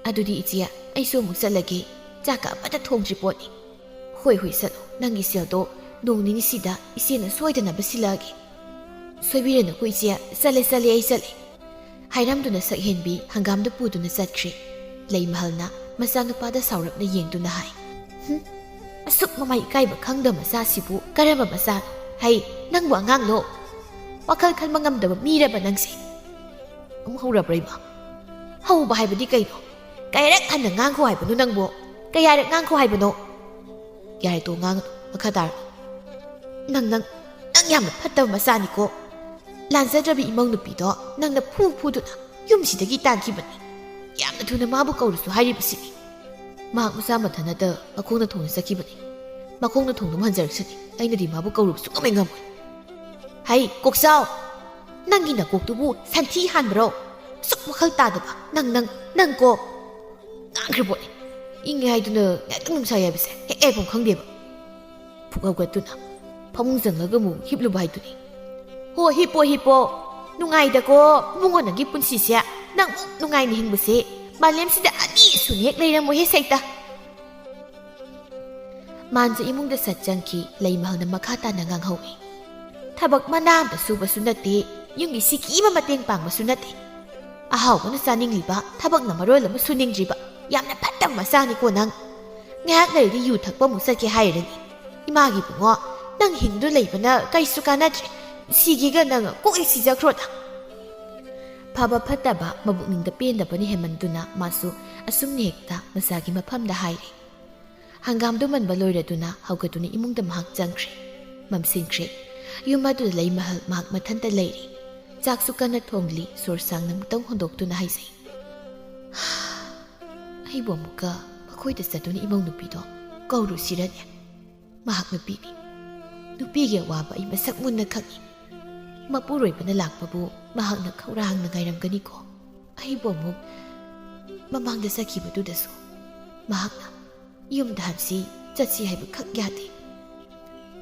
ꯑꯗꯨꯗꯤ ꯏꯆꯦ ꯑꯩꯁꯨ ꯑꯃꯨꯛ ꯆꯠꯂꯒꯦ ꯆꯥꯛꯀ ꯑꯃꯠꯇ ꯊꯣꯡꯗ꯭ꯔꯤ ꯄꯣꯠꯅꯤ ꯍꯣꯏ ꯍꯣꯏ ꯆꯠꯂꯣ ꯅꯪꯒꯤ ꯁꯦꯜꯗꯣ ꯅꯣꯡ ꯅꯤꯅꯤꯁꯤꯗ ꯏꯆꯦꯅ ꯁꯣꯏꯗꯅꯕ ꯁꯤꯜꯂꯛꯑꯒꯦ ꯁꯣꯏꯕꯤꯔꯅꯨꯀꯣ ꯏꯆꯦ ꯆꯠꯂꯦ ꯑꯩ ꯆꯠꯂꯦ ꯍꯥꯏꯔꯝꯗꯨꯅ ꯁꯛꯍꯦꯟꯕꯤ ꯍꯪꯒꯥꯝꯗ ꯄꯨꯗꯨꯅ ꯆꯠꯈ꯭ꯔꯦ ꯂꯩꯃꯍꯜꯅ ꯃꯆꯥꯅꯨꯄꯥꯗ ꯁꯥꯎꯔꯞꯅ ꯌꯦꯡꯗꯨꯅ ꯍꯥꯏ ꯑꯁꯨꯛ ꯃꯃꯥꯏ ꯏꯀꯥꯏꯕ ꯈꯪꯗꯕ ꯃꯆꯥꯁꯤꯕꯨ ꯀꯔꯝꯕ ꯃꯆꯥꯅꯣ ꯍꯩ ꯅꯪꯕꯨ ꯑꯉꯥꯡꯂꯣ ꯋꯥꯈꯜ ꯈꯟꯕ ꯉꯝꯗꯕ ꯃꯤꯔꯕ ꯅꯪꯁꯦ ꯑꯃꯨꯛ ꯍꯧꯔꯕ꯭ꯔꯥ ꯏꯃꯥ ꯍꯧꯕ ꯍꯥꯏꯕꯗꯤ ꯀꯩꯅꯣ ꯀꯌꯥꯔꯛ ꯍꯟꯅ ꯉꯥꯡꯈꯣ ꯍꯥꯏꯕꯅꯣ ꯅꯪꯕꯨ ꯀꯌꯥꯔꯛ ꯉꯥꯡꯈꯣ ꯍꯥꯏꯕꯅꯣ ꯌꯥꯔꯦ ꯇꯣ ꯉꯥꯡꯒꯅꯨ ꯃꯈꯥ ꯇꯥꯔꯣ ꯅꯪ ꯌꯥꯝꯅ ꯐꯠꯇꯕ ꯃꯆꯥꯅꯤꯀꯣ ꯂꯥꯟꯖꯗ꯭ꯔꯕꯤ ꯏꯃꯧ ꯅꯨꯄꯤꯗꯣ ꯅꯪꯅ ꯐꯨꯗꯨꯅ ꯌꯨꯝꯁꯤꯗꯒꯤ ꯇꯥꯟꯈꯤꯕꯅꯤ ꯌꯥꯝꯅ ꯊꯨꯅ ꯃꯥꯕꯨ ꯀꯧꯔꯨꯁꯨ ꯍꯥꯏꯔꯤꯕꯁꯤꯅꯤ ꯃꯍꯥꯛ ꯃꯆꯥ ꯃꯊꯟꯇ ꯃꯈꯣꯡꯅ ꯊꯣꯡꯅ ꯆꯠꯈꯤꯕꯅꯤ ꯃꯈꯣꯡꯅ ꯊꯣꯡꯗꯨꯝ ꯍꯟꯖꯔꯛꯁꯅꯤ ꯑꯩꯅꯗꯤ ꯃꯥꯕꯨ ꯀꯧꯔꯨꯕꯁꯨ ꯉꯝꯃꯣꯏ ꯍꯩ ꯀꯣꯛꯆꯥꯎ ꯅꯪꯒꯤ ꯅꯀꯣꯛꯇꯨꯕꯨ ꯁꯟꯊꯤ ꯍꯥꯟꯕ꯭ꯔꯣ ꯁꯨꯛ ꯋꯥꯈꯜ ꯇꯥꯗꯕ ꯅꯪ ꯀꯣ ꯉꯥꯡꯈ꯭ꯔ ꯄꯣꯠꯅꯤ ꯏꯪꯉꯦ ꯍꯥꯏꯗꯨꯅ ꯉꯥꯛꯇꯪ ꯅꯨꯡꯁꯥ ꯌꯥꯏꯕꯁꯦ ꯍꯦꯛ ꯌꯥꯏꯐꯝ ꯈꯪꯗꯦꯕ ꯐꯨꯛ ꯍꯧꯒꯠꯇꯨꯅ ꯐꯃꯨꯡ ꯆꯪꯂꯒ ꯑꯃꯨꯛ ꯍꯤꯞꯂꯨꯕ ꯍꯥꯏꯗꯨꯅꯤ ꯍꯣ ꯍꯤꯞꯄꯣ ꯅꯨꯡꯉꯥꯏꯗꯀꯣ ꯏꯕꯨꯡꯉꯣ ꯅꯪꯒꯤ ꯄꯨꯟꯁꯤꯁꯦ ꯅꯪ ꯃꯨꯛ ꯅꯨꯡꯉꯥꯏꯅ ꯍꯤꯡꯕꯁꯦ ꯃꯥꯂꯦꯝꯁꯤꯗ ꯑꯅꯤ ꯁꯨꯅ ꯍꯦꯛ ꯂꯩꯔꯝꯃꯣꯏꯍꯦ ꯁꯩꯇ ꯃꯥꯟꯖ ꯏꯃꯨꯡꯗ ꯁꯠ ꯆꯪꯈꯤ ꯂꯩꯃꯍꯜꯅ ꯃꯈꯥ ꯇꯥꯅ ꯉꯥꯡꯍꯧꯏ ꯊꯕꯛ ꯃꯅꯥ ꯑꯃꯇ ꯁꯨꯕꯁꯨ ꯅꯠꯇꯦ ꯌꯨꯝꯒꯤ ꯁꯤꯀꯤ ꯑꯃ ꯃꯇꯦꯡ ꯄꯥꯡꯕꯁꯨ ꯅꯠꯇꯦ ꯑꯍꯥꯎꯕꯅ ꯆꯥꯅꯤꯡꯂꯤꯕ ꯊꯕꯛꯅ ꯃꯔꯣꯜ ꯑꯃ ꯁꯨꯅꯤꯡꯗ꯭ꯔꯤꯕ ꯌꯥꯝꯅ ꯐꯠꯇꯕ ꯃꯆꯥꯅꯤꯀꯣ ꯅꯪ ꯉꯥꯏꯍꯥꯛ ꯂꯩꯔꯗꯤ ꯌꯨ ꯊꯛꯄ ꯑꯃꯨꯛ ꯆꯠꯀꯦ ꯍꯥꯏꯔꯅꯤ ꯏꯃꯥꯒꯤ ꯕꯨꯡꯉꯣ ꯅꯪ ꯍꯤꯡꯗꯨ ꯂꯩꯕꯅ ꯀꯩꯁꯨ ꯀꯥꯟꯅꯗ꯭ꯔꯦ ꯁꯤꯒꯤꯒ ꯅꯪ ꯀꯣꯛ ꯍꯦꯛ ꯁꯤꯖꯈ꯭ꯔꯣꯅ ꯐꯕ ꯐꯠꯇꯕ ꯃꯕꯨꯛꯅꯤꯡꯗ ꯄꯦꯟꯗꯕꯅ ꯍꯦꯟꯃꯟꯗꯨꯅ ꯃꯥꯁꯨ ꯑꯁꯨꯝꯅ ꯍꯦꯛꯇ ꯃꯆꯥꯒꯤ ꯃꯐꯝꯗ ꯍꯥꯏꯔꯦ ꯍꯪꯒꯥꯝꯗꯨ ꯃꯟꯕ ꯂꯣꯏꯔꯗꯨꯅ ꯍꯧꯒꯠꯇꯨꯅ ꯏꯃꯨꯡꯗ ꯃꯍꯥꯛ ꯆꯪꯈ꯭ꯔꯦ ꯃꯝꯁꯤꯟꯈ꯭ꯔꯦ ꯌꯨꯝ ꯑꯗꯨꯗ ꯂꯩꯃꯍꯜ ꯃꯍꯥꯛ ꯃꯊꯟꯇ ꯂꯩꯔꯤ ꯆꯥꯛꯁꯨ ꯀꯟꯅ ꯊꯣꯡꯂꯤ ꯁꯣꯔ ꯁꯥꯡꯅ ꯑꯃꯨꯛꯇꯪ ꯍꯣꯟꯗꯣꯛꯇꯨꯅ ꯍꯥꯏꯖꯩ ꯑꯩꯕꯨ ꯑꯃꯨꯛꯀ ꯃꯈꯣꯏꯗ ꯆꯠꯇꯨꯅ ꯏꯃꯧ ꯅꯨꯄꯤꯗꯣ ꯀꯧꯔꯨꯁꯤꯔꯅꯦ ꯃꯍꯥꯛ ꯅꯨꯄꯤꯅꯤ ꯅꯨꯄꯤꯒꯤ ꯑꯋꯥꯕ ꯑꯩ ꯃꯁꯛ ꯃꯨꯟꯅ ꯈꯪꯏ ꯃꯄꯨꯔꯣꯏꯕꯅ ꯂꯥꯛꯄꯕꯨ ꯃꯍꯥꯛꯅ ꯈꯧꯔꯥꯡꯅ ꯉꯥꯏꯔꯝꯒꯅꯤꯀꯣ ꯑꯩꯕꯨ ꯑꯃꯨꯛ ꯃꯃꯥꯡꯗ ꯆꯠꯈꯤꯕꯗꯨꯗꯁꯨ ꯃꯍꯥꯛꯅ ꯌꯨꯝꯗ ꯍꯟꯁꯤ ꯆꯠꯁꯤ ꯍꯥꯏꯕ ꯈꯛ ꯌꯥꯗꯦ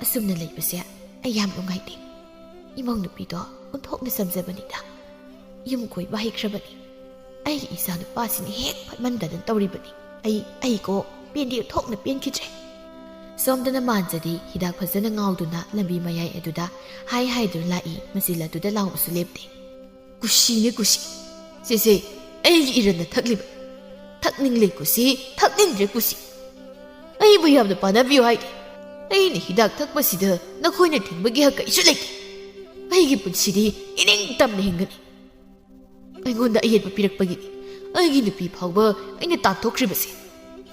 ꯑꯁꯨꯝꯅ ꯂꯩꯕꯁꯦ ꯑꯩ ꯌꯥꯝ ꯅꯨꯡꯉꯥꯏꯇꯦ ꯏꯃꯧ ꯅꯨꯄꯤꯗꯣ ꯑꯣꯟꯊꯣꯛꯅ ꯆꯝꯖꯕꯅꯤꯗ ꯌꯨꯝ ꯀꯣꯏꯕ ꯍꯩꯈ꯭ꯔꯕꯅꯤ ꯑꯩꯒꯤ ꯏꯆꯥ ꯅꯨꯄꯥꯁꯤꯅ ꯍꯦꯛ ꯐꯠꯃꯟꯗꯗꯅ ꯇꯧꯔꯤꯕꯅꯤ ꯑꯩꯀꯣ ꯄꯦꯟꯗꯤ ꯊꯣꯛꯅ ꯄꯦꯟꯈꯤꯗ꯭ꯔꯦ ꯁꯣꯝꯗꯅ ꯃꯥꯟꯖꯗꯤ ꯍꯤꯗꯥꯛ ꯐꯖꯅ ꯉꯥꯎꯗꯨꯅ ꯂꯝꯕꯤ ꯃꯌꯥꯏ ꯑꯗꯨꯗ ꯍꯥꯏꯗꯨꯅ ꯂꯥꯛꯏ ꯃꯆꯤꯜ ꯑꯗꯨꯗ ꯂꯥꯎꯕꯁꯨ ꯂꯦꯞꯇꯦ ꯀꯨꯁꯤꯅꯦ ꯀꯨꯁꯤ ꯁꯤꯁꯦ ꯑꯩꯒꯤ ꯏꯔꯟꯅ ꯊꯛꯂꯤꯕ ꯊꯛꯅꯤꯡꯂꯦ ꯀꯨꯁꯤ ꯊꯛꯅꯤꯡꯗ꯭ꯔꯦ ꯀꯨꯁꯤ ꯑꯩꯕꯨ ꯌꯥꯝꯅ ꯄꯥꯅꯕꯤꯌꯨ ꯍꯥꯏꯗꯦ ꯑꯩꯅ ꯍꯤꯗꯥꯛ ꯊꯛꯄꯁꯤꯗ ꯅꯈꯣꯏꯅ ꯊꯤꯡꯕꯒꯤ ꯍꯛ ꯀꯩꯁꯨ ꯂꯩꯇꯦ ꯑꯩꯒꯤ ꯄꯨꯟꯁꯤꯗꯤ ꯏꯅꯤꯡ ꯇꯝꯅ ꯍꯤꯡꯒꯅꯤ ꯑꯩꯉꯣꯟꯗ ꯑꯌꯦꯠꯄ ꯄꯤꯔꯛꯄꯒꯤꯅꯤ ꯑꯩꯒꯤ ꯅꯨꯄꯤ ꯐꯥꯎꯕ ꯑꯩꯅ ꯇꯥꯟꯊꯣꯛꯈ꯭ꯔꯤꯕꯁꯦ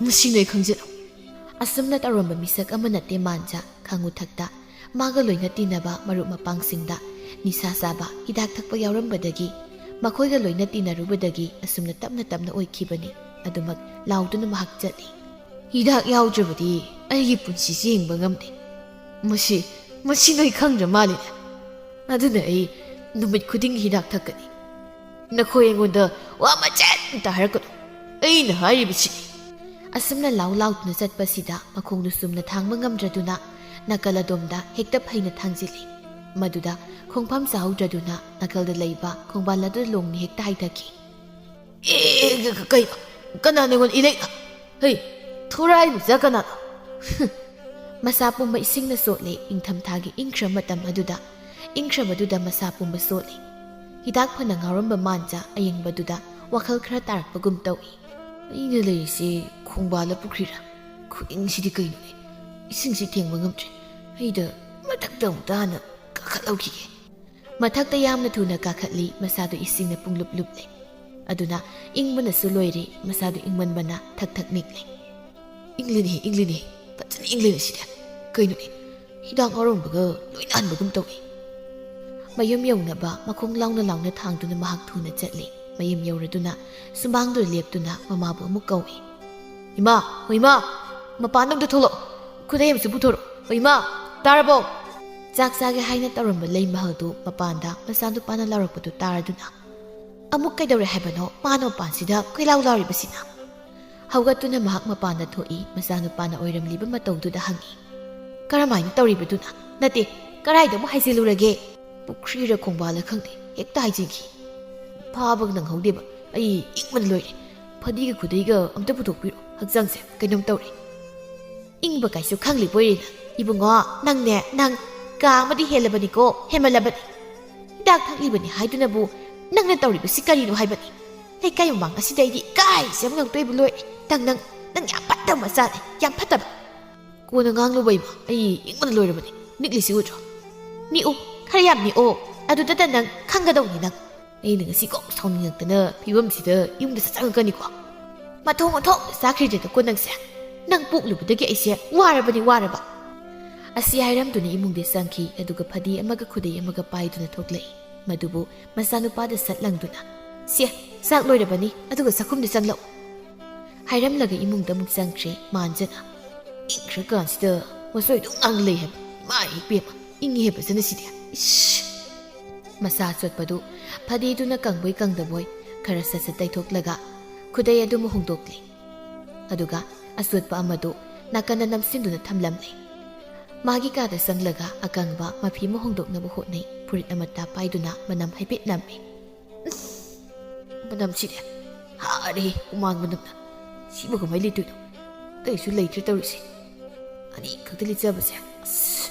ꯃꯁꯤ ꯅꯣꯏ ꯈꯪꯖꯔꯣ ꯑꯁꯨꯝꯅ ꯇꯧꯔꯝꯕ ꯃꯤꯁꯛ ꯑꯃ ꯅꯠꯇꯦ ꯃꯥꯟꯖ ꯈꯥꯡꯉꯨꯊꯛꯇ ꯃꯥꯒ ꯂꯣꯏꯅ ꯇꯤꯟꯅꯕ ꯃꯔꯨꯞ ꯃꯄꯥꯡꯁꯤꯡꯗ ꯅꯤꯁꯥ ꯆꯥꯕ ꯍꯤꯗꯥꯛ ꯊꯛꯄ ꯌꯥꯎꯔꯝꯕꯗꯒꯤ ꯃꯈꯣꯏꯒ ꯂꯣꯏꯅ ꯇꯤꯟꯅꯔꯨꯕꯗꯒꯤ ꯑꯁꯨꯝꯅ ꯇꯞꯅ ꯑꯣꯏꯈꯤꯕꯅꯤ ꯑꯗꯨꯃꯛ ꯂꯥꯎꯗꯨꯅ ꯃꯍꯥꯛ ꯆꯠꯂꯤ ꯍꯤꯗꯥꯛ ꯌꯥꯎꯗ꯭ꯔꯕꯗꯤ ꯑꯩꯒꯤ ꯄꯨꯟꯁꯤꯁꯤ ꯍꯤꯡꯕ ꯉꯝꯗꯦ. ꯃꯁꯤ ꯅꯣꯏ ꯈꯪꯗ꯭ꯔ ꯃꯥꯜꯂꯤꯅꯦ. ꯑꯗꯨꯅ ꯑꯩ ꯅꯨꯃꯤꯠ ꯈꯨꯗꯤꯡꯒꯤ ꯍꯤꯗꯥꯛ ꯊꯛꯀꯅꯤ. ꯅꯈꯣꯏ ꯑꯩꯉꯣꯟꯗ ꯋꯥ ꯃꯆꯦꯠ ꯍꯥꯏꯔꯛꯀꯅꯨ. ꯑꯩꯅ ꯍꯥꯏꯔꯤꯕꯁꯤꯅꯤ. ꯑꯁꯨꯝꯅ ꯂꯥꯎꯗꯨꯅ ꯆꯠꯄꯁꯤꯗ ꯃꯈꯣꯡꯗꯨ ꯆꯨꯝꯅ ꯊꯥꯡꯕ ꯉꯝꯗ꯭ꯔꯗꯨꯅ ꯅꯥꯀꯜ ꯑꯗꯣꯝꯗ ꯍꯦꯛꯇ ꯐꯩꯅ ꯊꯥꯡꯖꯤꯜꯂꯤ. ꯃꯗꯨꯗ ꯈꯣꯡꯐꯝ ꯆꯥꯍꯧꯗ꯭ꯔꯗꯨꯅ ꯅꯥꯀꯜꯗ ꯂꯩꯕ ꯈꯣꯡꯕꯥꯜ ꯑꯗꯨ ꯂꯣꯡꯅ ꯍꯦꯛꯇ ꯍꯥꯏꯊꯈꯤ. ꯀꯩꯅꯣ? ꯀꯅꯥꯅ ꯑꯩꯉꯣꯟꯗ ꯏꯔꯩꯅ? ꯍꯩ, ꯊꯣꯔꯥꯏ ꯃꯆꯥ ꯀꯅꯥꯅꯣ? ꯃꯁꯥ ꯄꯨꯝꯕ ꯏꯁꯤꯡꯅ ꯆꯣꯠꯂꯦ. ꯏꯪꯊꯝꯊꯥꯒꯤ ꯏꯪꯈ꯭ꯔ ꯃꯇꯝ ꯑꯗꯨꯗ ꯏꯪꯈ꯭ꯔꯕꯗꯨꯗ ꯃꯁꯥ ꯄꯨꯝꯕ ꯆꯣꯠꯂꯤ. ꯍꯤꯗꯥꯛ ꯐꯅ ꯉꯥꯎꯔꯝꯕ ꯃꯥꯟꯖ ꯑꯌꯤꯡꯕꯗꯨꯗ ꯋꯥꯈꯜ ꯈꯔ ꯇꯥꯔꯛꯄꯒꯨꯝ ꯇꯧꯏ. ꯑꯩꯅ ꯂꯩꯔꯤꯁꯦ ꯈꯣꯡꯕꯥꯜꯂ ꯄꯨꯈ꯭ꯔꯤꯔꯥ? ꯈꯨꯏꯪꯁꯤꯗꯤ ꯀꯩꯅꯣꯅꯦ? ꯏꯁꯤꯡꯁꯤ ꯊꯦꯡꯕ ꯉꯝꯗ꯭ꯔꯦ. ꯑꯩꯗ ꯃꯊꯛꯇ ꯑꯃꯨꯛꯇ ꯍꯥꯟꯅ ꯀꯥꯈꯠꯍꯧꯈꯤꯒꯦ. ꯃꯊꯛꯇ ꯌꯥꯝꯅ ꯊꯨꯅ ꯀꯥꯈꯠꯂꯤ. ꯃꯁꯥꯗꯨ ꯏꯁꯤꯡꯅ ꯄꯨꯡꯂꯨꯞ ꯂꯨꯞꯂꯦ. ꯑꯗꯨꯅ ꯏꯪꯕꯅꯁꯨ ꯂꯣꯏꯔꯦ. ꯃꯁꯥꯗꯨ ꯏꯪꯃꯟꯕꯅ ꯊꯛ ꯊꯛ ꯅꯤꯛꯂꯦ. ꯏꯪꯂꯤꯅꯦ. ꯐꯖꯅ ꯏꯪꯂꯤꯅꯦ ꯁꯤꯗꯤ. ꯀꯩꯅꯣꯅꯦ? ꯍꯤꯗꯥꯛ ꯉꯥꯎꯔꯝꯕꯒ ꯂꯣꯏꯅ ꯍꯟꯕꯒꯨꯝ ꯇꯧꯏ. ꯃꯌꯨꯝ ꯌꯧꯅꯕ ꯃꯈꯣꯡ ꯂꯥꯎꯅ ꯊꯥꯡꯗꯨꯅ ꯃꯍꯥꯛ ꯊꯨꯅ ꯆꯠꯂꯤ. ꯃꯌꯨꯝ ꯌꯧꯔꯗꯨꯅ ꯁꯨꯃꯥꯡꯗꯨꯗ ꯂꯦꯞꯇꯨꯅ ꯃꯃꯥꯕꯨ ꯑꯃꯨꯛ ꯀꯧꯏ. ꯏꯃꯥ, ꯏꯃꯥ, ꯃꯄꯥꯟꯗ ꯑꯝꯇ ꯊꯣꯛꯂꯛꯑꯣ. ꯈꯨꯗꯩ ꯑꯃꯁꯨ ꯄꯨꯊꯣꯔꯛꯑꯣ. ꯏꯃꯥ, ꯇꯥꯔꯕꯣ? ꯆꯥꯛ ꯆꯥꯒꯦ ꯍꯥꯏꯅ ꯇꯧꯔꯝꯕ ꯂꯩꯃꯍꯜꯗꯨ ꯃꯄꯥꯟꯗ ꯃꯆꯥꯅꯨꯄꯥꯅ ꯂꯥꯎꯔꯛꯄꯗꯨ ꯇꯥꯔꯗꯨꯅ ꯑꯃꯨꯛ ꯀꯩꯗꯧꯔꯦ ꯍꯥꯏꯕꯅꯣ? ꯃꯥꯅ ꯃꯄꯥꯟꯁꯤꯗ ꯀꯣꯏꯂꯥꯎ ꯂꯥꯎꯔꯤꯕꯁꯤꯅ? ꯍꯧꯒꯠꯇꯨꯅ ꯃꯍꯥꯛ ꯃꯄꯥꯟꯗ ꯊꯣꯛꯏ. ꯃꯆꯥꯅꯨꯄꯥꯅ ꯑꯣꯏꯔꯝꯂꯤꯕ ꯃꯇꯧꯗꯨꯗ ꯍꯪꯏ. ꯀꯔꯝꯍꯥꯏꯅ ꯇꯧꯔꯤꯕꯗꯨꯅ? ꯅꯠꯇꯦ, ꯀꯔꯥꯏꯗ ꯑꯃꯨꯛ ꯍꯥꯏꯖꯤꯜꯂꯨꯔꯒꯦ? ꯄꯨꯈ꯭ꯔꯤꯔ ꯈꯣꯡꯕꯥꯜꯂ ꯈꯪꯗꯦ, ꯍꯦꯛꯇ ꯍꯥꯏꯖꯤꯟꯈꯤ. ꯐꯥꯕ ꯅꯪꯍꯧꯗꯦꯕ. ꯑꯩ ꯏꯪꯕꯅ ꯂꯣꯏꯔꯦ. ꯐꯗꯤꯒ ꯈꯨꯗꯩꯒ ꯑꯝꯇ ꯄꯨꯊꯣꯛꯄꯤꯔꯣ. ꯍꯛꯆꯥꯡꯁꯦ ꯀꯩꯅꯣꯝ ꯇꯧꯔꯦ. ꯏꯪꯕ ꯀꯥꯏꯁꯨ ꯈꯪꯂꯤꯕꯣꯏꯔꯦꯅ. ꯏꯕꯨꯡꯉꯣ, ꯅꯪ ꯀꯥ ꯑꯃꯗꯤ ꯍꯦꯜꯂꯕꯅꯤꯀꯣ. ꯍꯦꯟꯃꯜꯂꯕꯅꯤ. ꯍꯤꯗꯥꯛ ꯊꯛꯂꯤꯕꯅꯤ ꯍꯥꯏꯗꯨꯅꯕꯨ ꯅꯪꯅ ꯇꯧꯔꯤꯕꯁꯤ ꯀꯔꯤꯅꯣ ꯍꯥꯏꯕꯅꯤ. ꯂꯩꯀꯥꯏ ꯃꯃꯥꯡ ꯑꯁꯤꯗ ꯑꯩꯗꯤ ꯏꯀꯥꯏꯖꯕ ꯉꯛꯇꯣꯏꯕ ꯂꯣꯏꯔꯦ. ꯅꯪ ꯌꯥꯝ ꯐꯠꯇꯕ ꯃꯆꯥꯅꯦ. ꯌꯥꯝ ꯐꯠꯇꯕ. ꯀꯣꯟꯅ ꯉꯥꯡꯂꯨꯕ ꯏꯃꯥ. ꯑꯩ ꯏꯪꯕꯅ ꯂꯣꯏꯔꯕꯅꯤ. ꯅꯤꯛꯂꯤꯁꯤ ꯎꯗ꯭ꯔꯣ? ꯅꯤꯛꯎ, ꯈꯔ ꯌꯥꯝ ꯅꯤꯛꯑꯣ. ꯑꯗꯨꯗꯇ ꯅꯪ ꯈꯪꯒꯗꯧꯅꯤ. ꯑꯩꯅ ꯉꯁꯤ ꯀꯣꯛ ꯁꯥꯎꯅꯤꯡꯉꯛꯇꯅ ꯐꯤꯕꯝꯁꯤꯗ ꯌꯨꯝꯗ ꯆꯪꯉꯛꯀꯅꯤꯀꯣ. ꯃꯊꯣꯡ ꯆꯥꯈ꯭ꯔꯤꯗꯦꯗꯀꯣ ꯅꯪꯁꯦ. ꯅꯪ ꯄꯣꯛꯂꯨꯕꯗꯒꯤ ꯑꯩꯁꯦ ꯋꯥꯔꯕ. ꯑꯁꯤ ꯍꯥꯏꯔꯝꯗꯨꯅ ꯏꯃꯨꯡꯗ ꯆꯪꯈꯤ. ꯑꯗꯨꯒ ꯐꯗꯤ ꯑꯃꯒ ꯈꯨꯗꯩ ꯑꯃꯒ パイꯗꯨꯅ ꯊꯣꯛꯂꯛꯏ. ꯃꯗꯨꯕꯨ ꯃꯆꯥꯅꯨꯄꯥꯗ ꯁꯠ ꯂꯪꯗꯨꯅ, ꯁꯦ, ꯆꯥꯛ ꯂꯣꯏꯔꯕꯅꯤ. ꯑꯗꯨꯒ ꯆꯥꯛꯈꯨꯝꯗ ꯆꯪꯂꯛꯎ ꯍꯥꯏꯔꯝꯂꯒ ꯏꯃꯨꯡꯗ ꯑꯃꯨꯛ ꯆꯪꯈ꯭ꯔꯦ. ꯃꯥꯟꯖꯅ ꯏꯪꯈ꯭ꯔꯀꯥꯟꯁꯤꯗ ꯃꯁꯣꯏꯗꯨꯝ ꯉꯥꯡ ꯂꯩ ꯍꯥꯏꯕ. ꯏꯃꯥ ꯏꯄꯦꯝꯃ, ꯏꯪꯉꯦ ꯐꯖꯅ ꯁꯤꯗꯤ. ꯏꯁ! ꯃꯁꯥ ꯆꯣꯠꯄꯗꯨ ꯐꯗꯤꯗꯨꯅ ꯀꯪꯕꯣꯏ ꯀꯪꯗꯕꯣꯏ ꯈꯔ ꯁꯠ ꯇꯩꯊꯣꯛꯂꯒ ꯈꯨꯗꯩ ꯑꯗꯨꯃ ꯍꯣꯡꯗꯣꯛꯂꯤ. ꯑꯗꯨꯒ ꯑꯆꯣꯠꯄ ꯑꯃꯗꯨ ꯅꯥꯀꯟꯗ ꯅꯝꯁꯤꯟꯗꯨꯅ ꯊꯝꯂꯝꯂꯦ. ꯃꯥꯒꯤ ꯀꯥꯗ ꯆꯪꯂꯒ ꯑꯀꯪꯕ ꯃꯐꯤ ꯑꯃ ꯍꯣꯡꯗꯣꯛꯅꯕ ꯍꯣꯠꯅꯩ. ꯐꯨꯔꯤꯠ ꯑꯃꯠꯇ ꯄꯥꯏꯗꯨꯅ ꯃꯅꯝ ꯍꯥꯏꯐꯦꯠ ꯅꯝꯃꯤ. ꯃꯅꯝꯁꯤꯗꯤ ꯍꯥꯔꯦ. ꯍꯨꯃꯥꯡ ꯃꯅꯝꯅ. ꯁꯤꯕꯨ ꯀꯃꯥꯏ ꯂꯤꯠꯇꯣꯏꯅꯣ? ꯑꯇꯩꯁꯨ ꯂꯩꯇ꯭ꯔꯦ ꯇꯧꯔꯤꯁꯦ. ꯑꯅꯤ ꯈꯛꯇ ꯂꯤꯠꯆꯕꯁꯦ. ꯑꯁ!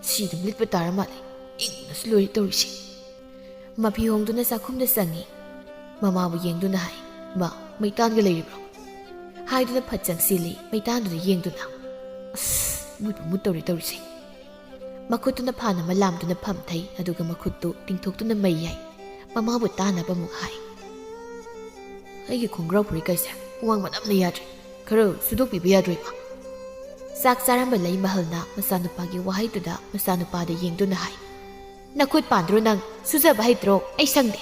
ꯁꯤ ꯑꯗꯨꯝ ꯂꯤꯠꯄ ꯇꯥꯔ ꯃꯥꯜꯂꯦ. ꯏꯪꯕꯅꯁꯨ ꯂꯣꯏꯔꯦ ꯇꯧꯔꯤꯁꯦ. ꯃꯐꯤ ꯍꯣꯡꯗꯨꯅ ꯆꯥꯛꯈꯨꯝꯗ ꯆꯪꯉꯤ. ꯃꯃꯥꯕꯨ ꯌꯦꯡꯗꯨꯅ ꯍꯥꯏ. ꯃꯥ, ꯃꯩꯇꯥꯟꯒ ꯂꯩꯔꯤꯕ꯭ꯔꯣ? ꯍꯥꯏꯗꯨꯅ ꯐꯠ ꯆꯪꯁꯤꯜꯂꯤ. ꯃꯩꯇꯥꯟꯗꯨꯗ ꯌꯦꯡꯗꯨꯅ. ꯑꯁ! ꯃꯨꯠ ꯇꯧꯔꯤ ꯇꯧꯔꯤꯁꯦ. ꯃꯈꯨꯠꯇꯨꯅ ꯐꯥꯟ ꯑꯃ ꯂꯥꯝꯗꯨꯅ ꯐꯝꯊꯩ. ꯑꯗꯨꯒ ꯃꯈꯨꯠꯇꯨ ꯇꯤꯡꯊꯣꯛꯇꯨꯅ ꯃꯩ ꯌꯥꯏ. ꯃꯃꯥꯕꯨ ꯇꯥꯅꯕ ꯑꯃꯨꯛ ꯍꯥꯏ. ꯑꯩꯒꯤ ꯈꯣꯡꯒ꯭ꯔꯥꯎ ꯐꯨꯔꯤꯠꯀꯩꯁꯦ ꯍꯨꯃꯥꯡ ꯃꯅꯝꯅ ꯌꯥꯗ꯭ꯔꯦ. ꯈꯔ ꯁꯨꯗꯣꯛꯄꯤꯕ ꯌꯥꯗ꯭ꯔꯣꯏꯃ? ꯆꯥꯛ ꯆꯥꯔꯝꯕ ꯂꯩꯃꯍꯜꯅ ꯃꯆꯥꯅꯨꯄꯥꯒꯤ ꯋꯥꯍꯩꯗꯨꯗ ꯃꯆꯥꯅꯨꯄꯥꯗ ꯌꯦꯡꯗꯨꯅ ꯍꯥꯏ. ꯅꯈꯨꯠ ꯄꯥꯟꯗ꯭ꯔꯣ ꯅꯪ? ꯁꯨꯖꯕ ꯍꯩꯇ꯭ꯔꯣ? ꯑꯩ ꯁꯪꯗꯦ.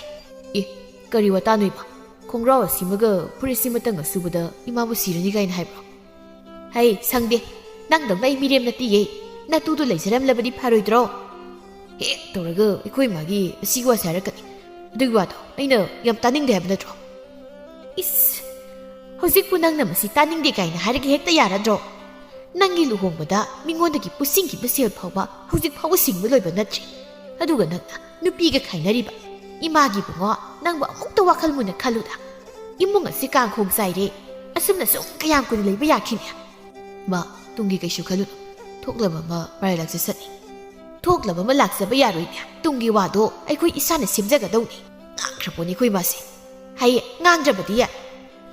ꯀꯔꯤ ꯋꯥꯇꯥꯅꯣ ꯏꯃꯥ? ꯈꯣꯡꯒ꯭ꯔꯥꯎ ꯑꯁꯤꯃꯒ ꯐꯨꯔꯤꯠꯁꯤꯃꯇꯪꯒ ꯁꯨꯕꯗ ꯏꯃꯥꯕꯨ ꯁꯤꯔꯅꯤ ꯀꯥꯏꯅ ꯍꯥꯏꯕ꯭ꯔꯣ? ꯍꯩ, ꯁꯪꯗꯦ. ꯅꯪꯗꯧꯅ ꯑꯩ ꯃꯤꯔꯦꯝ ꯅꯠꯇꯤꯌꯦ. ꯅꯇꯨꯗꯨ ꯂꯩꯖꯔꯝꯂꯕꯗꯤ ꯐꯔꯣꯏꯗ꯭ꯔꯣ? ꯍꯦꯛ ꯇꯧꯔꯒ ꯑꯩꯈꯣꯏ ꯃꯥꯒꯤ ꯑꯁꯤꯒꯤ ꯋꯥꯁꯦ ꯍꯥꯏꯔꯛꯀꯅꯤ. ꯑꯗꯨꯒꯤ ꯋꯥꯗꯣ ꯑꯩꯅ ꯌꯥꯝ ꯇꯥꯅꯤꯡꯗꯦ ꯍꯥꯏꯕ ꯅꯠꯇ꯭ꯔꯣ? ꯏꯁ! ꯍꯧꯖꯤꯛꯄꯨ ꯅꯪꯅ ꯃꯁꯤ ꯇꯥꯅꯤꯡꯗꯦ ꯀꯥꯏꯅ ꯍꯥꯏꯔꯒ ꯍꯦꯛꯇ ꯌꯥꯔꯗ꯭ꯔꯣ? ꯅꯪꯒꯤ ꯂꯨꯍꯣꯡꯕꯗ ꯃꯤꯉꯣꯟꯗꯒꯤ ꯄꯨꯁꯤꯡꯈꯤꯕ ꯁꯦꯜ ꯐꯥꯎꯕ ꯍꯧꯖꯤꯛ ꯐꯥꯎꯕ ꯁꯤꯡꯕ ꯂꯣꯏꯕ ꯅꯠꯇ꯭ꯔꯤ. ꯑꯗꯨꯒ ꯅꯪꯅ ꯅꯨꯄꯤꯒ ꯈꯥꯏꯅꯔꯤꯕ. ꯏꯃꯥꯒꯤ ꯕꯨꯡꯉꯣ, ꯅꯪꯕꯨ ꯑꯃꯨꯛꯇ ꯋꯥꯈꯜ ꯃꯨꯟꯅ ꯈꯜꯂꯨꯗ. ꯏꯃꯨꯡ ꯑꯁꯤ ꯀꯥꯡꯈꯣꯡ ꯆꯥꯏꯔꯦ. ꯑꯁꯨꯝꯅ ꯁꯨꯝ ꯀꯌꯥꯝ ꯀꯨꯏꯅ ꯂꯩꯕ ꯌꯥꯈꯤꯅꯤ? ꯃꯥ, ꯇꯨꯡꯒꯤ ꯀꯩꯁꯨ ꯈꯜꯂꯨꯅꯨ. ꯊꯣꯛꯂꯕ ꯑꯃ ꯃꯔꯥꯏ ꯂꯥꯛꯆꯁꯅꯤ. ꯊꯣꯛꯂꯕ ꯑꯃ ꯂꯥꯛꯆꯕ ꯌꯥꯔꯣꯏꯅꯦ. ꯇꯨꯡꯒꯤ ꯋꯥꯗꯣ ꯑꯩꯈꯣꯏ ꯏꯁꯥꯅ ꯁꯦꯝꯖꯒꯗꯧꯅꯤ. ꯉꯥꯡꯈ꯭ꯔꯄꯣꯠꯅꯤ ꯑꯩꯈꯣꯏ ꯃꯥꯁꯦ. ꯍꯩꯌꯦ, ꯉꯥꯡꯗ꯭ꯔꯕꯗꯤ ꯌꯥꯏ.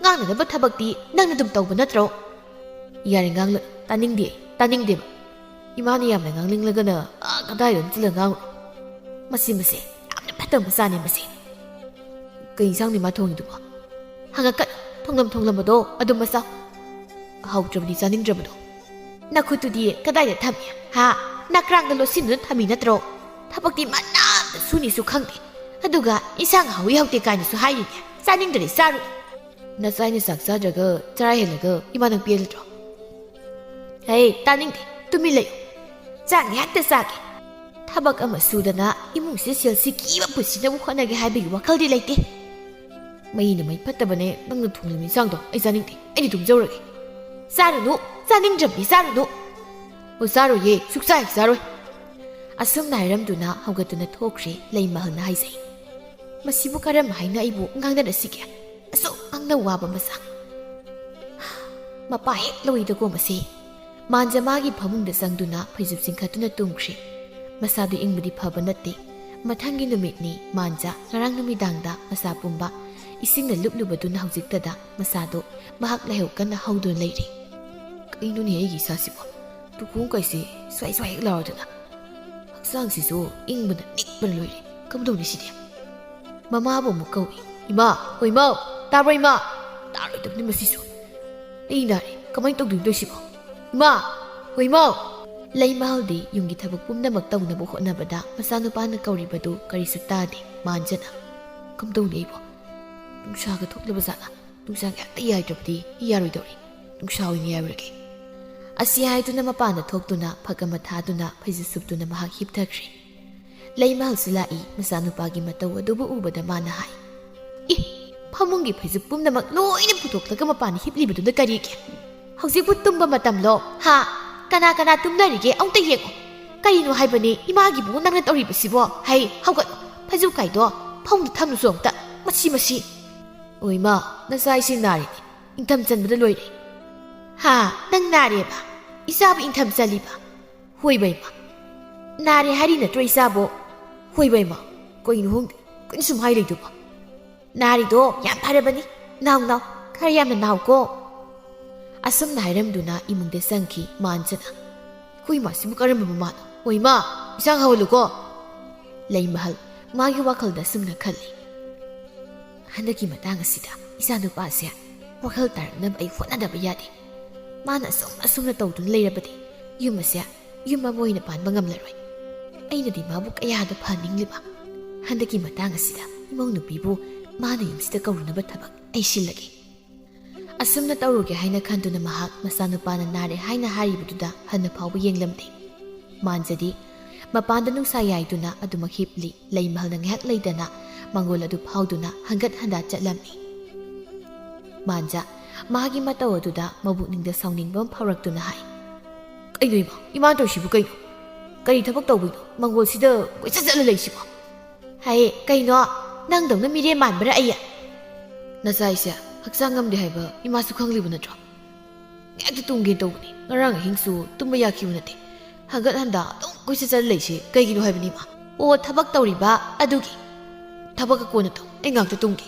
ꯉꯥꯡꯅꯅꯕ ꯊꯕꯛꯇꯤ ꯅꯪꯅ ꯑꯗꯨꯝ ꯇꯧꯕ ꯅꯠꯇ꯭ꯔꯣ? ꯌꯥꯔꯦ ꯉꯥꯡꯂ. ꯇꯥꯅꯤꯡꯗꯦꯕ. ꯏꯃꯥꯅ ꯌꯥꯝꯅ ꯉꯥꯡꯅꯤꯡꯂꯒꯅ ꯀꯗꯥꯏꯗ ꯆꯠꯂ ꯉꯥꯡꯉꯨ. ꯃꯁꯤ ꯌꯥꯝꯅ ꯐꯠꯇꯕ ꯃꯆꯥꯅꯦ ꯃꯁꯤ. ꯀꯩ ꯏꯟꯁꯥꯡꯅꯤ ꯃꯥ ꯊꯣꯡꯉꯤꯗꯨꯕꯣ? ꯍꯪꯉꯛꯀꯅꯨ. ꯊꯣꯡꯂꯝꯕꯗꯣ ꯑꯗꯨꯝ ꯃꯆꯥꯎ. ꯍꯥꯎꯇ꯭ꯔꯕꯗꯤ ꯆꯥꯅꯤꯡꯗ꯭ꯔꯕꯗꯣ. ꯅꯈꯨꯠꯇꯨꯗꯤ ꯀꯗꯥꯏꯗ ꯊꯝꯃꯤ? ꯅꯀ꯭ꯔꯥꯡꯗ ꯂꯣꯠꯁꯤꯟꯗꯨꯅ ꯊꯝꯃꯤ ꯅꯠꯇ꯭ꯔꯣ? ꯊꯕꯛꯇꯤ ꯃꯅꯥꯝꯇ ꯁꯨꯅꯤꯁꯨ ꯈꯪꯗꯦ. ꯑꯗꯨꯒ ꯏꯟꯁꯥꯡ ꯍꯥꯎꯏ ꯍꯥꯎꯇꯦ ꯀꯥꯏꯅꯁꯨ ꯍꯥꯏꯔꯤꯅꯦ. ꯆꯥꯅꯤꯡꯗ꯭ꯔꯗꯤ ꯆꯥꯔꯨ. ꯅꯆꯥꯏꯅ ꯆꯥꯛ ꯆꯥꯗ꯭ꯔꯒ ꯆꯔꯥ ꯍꯦꯜꯂꯒ ꯏꯃꯥ ꯅꯪ ꯄꯦꯜꯂꯗ꯭ꯔꯣ? Hey, taning tumi lay. Chang yak ta saki. Thabak ama sudana imung se sel si kiwa pusina bu khona ge haibi wakal di laite. Mai na mai pattabane nangna thungli mi sang do ai janing ti. Ai tum jawrage. Sarunu, janing jambi sarunu. O saro ye suksa ek saro. Asum nairam duna hawgatuna thokre lay mahana haisai. Masibu karam haina ibu ngangda rasike. Aso angna waba masa. Mapa hek loi da go masi. Manja magi phamung da sangduna phaijub singkhatuna tumkhre. Masadu ingbudi phaba natte. Mathangi numit ni manja ngarang numidangda masa pumba isingna lublubaduna hawjiktada masado mahak laheu kana hawdun leiri. Kainu ni egi sasibo. Tukung kaisi swai swai lawaduna. Haksang sisu ingbuna nikban loire. Kamdoni sidi. Mama bo mu kawi. Ima, hoi mau, tabra ima. Taroi tabni masisu. Inari, kamay togdun dosibo. Ima, hoi mau. Lay mahaldi yung githabag pumnamak tawnabu khonabada masanupana kauribadu karisu tadi manjana. Kamdoni ibo. Nungsaga thoklabazana. Nungsaga yakta iyaidrabdi iyaroidori. Nungsawi niyawirage. Asiyahiduna mapana thoktuna phagamathaduna phaijasubtuna mahak hipthakri. Lay mahal silai masanupagi mataw adubu ubada mana hai. Phamungi phaijub pumnamak loina puthoklaga mapani hiplibaduna karige. Haujibu tumba matamlo ha kana kana tumnarige aunta yengo. Karino haibani imagi bu nangna tawribasibo hai hawgat phaju kaido phawna thamnu somta masi oima nasai sinari intham chanbada loire. Ha nang nare ba isabu intham chaliba hoibai ma nare hari na troi sabo hoibai ma koin hung kun sum hai leidu ba nari do yam pharabani naw khar yamna naw ko asam nairam duna imungde sangki manjana hui ma simu karam ma hoima isang hawlu ko lay mahal magi wakhalda sumna khalli handaki matang asida isanu pa sia wakhal tarnab ai honadaba yadi mana asumna tawdun leirabadi yumasya yuma moina panba ngamlaroi ainadi mabu kayada phaningliba handaki matang asida imong nupibu mana yumsida kaurunaba thabak ai sillagi asumna tawruge haina khanduna mahak masanupana nare haina haribududa hanna phawbu yenglamde manjadi mapanda nungsa yaiduna aduma hipli leimalna ngak leidana mangol adu phawduna hangat handa chatlami manja magi mataw aduda mabukningda sawningba phawraktuna hai kainoima iman tawsibu kaino kari thabak tawbino mangol sida koichajala leisibo hai kaino nangdawna mire manbara aya nasaisa haksang ngamde haiba imasu khanglibu natro ngakta tungge tawbani ngarang hingsu tumba yakhibu nate hangat handa dong koichajala leisi kaigino haibani ma o thabak tawriba adugi thabak kona to engakta tungge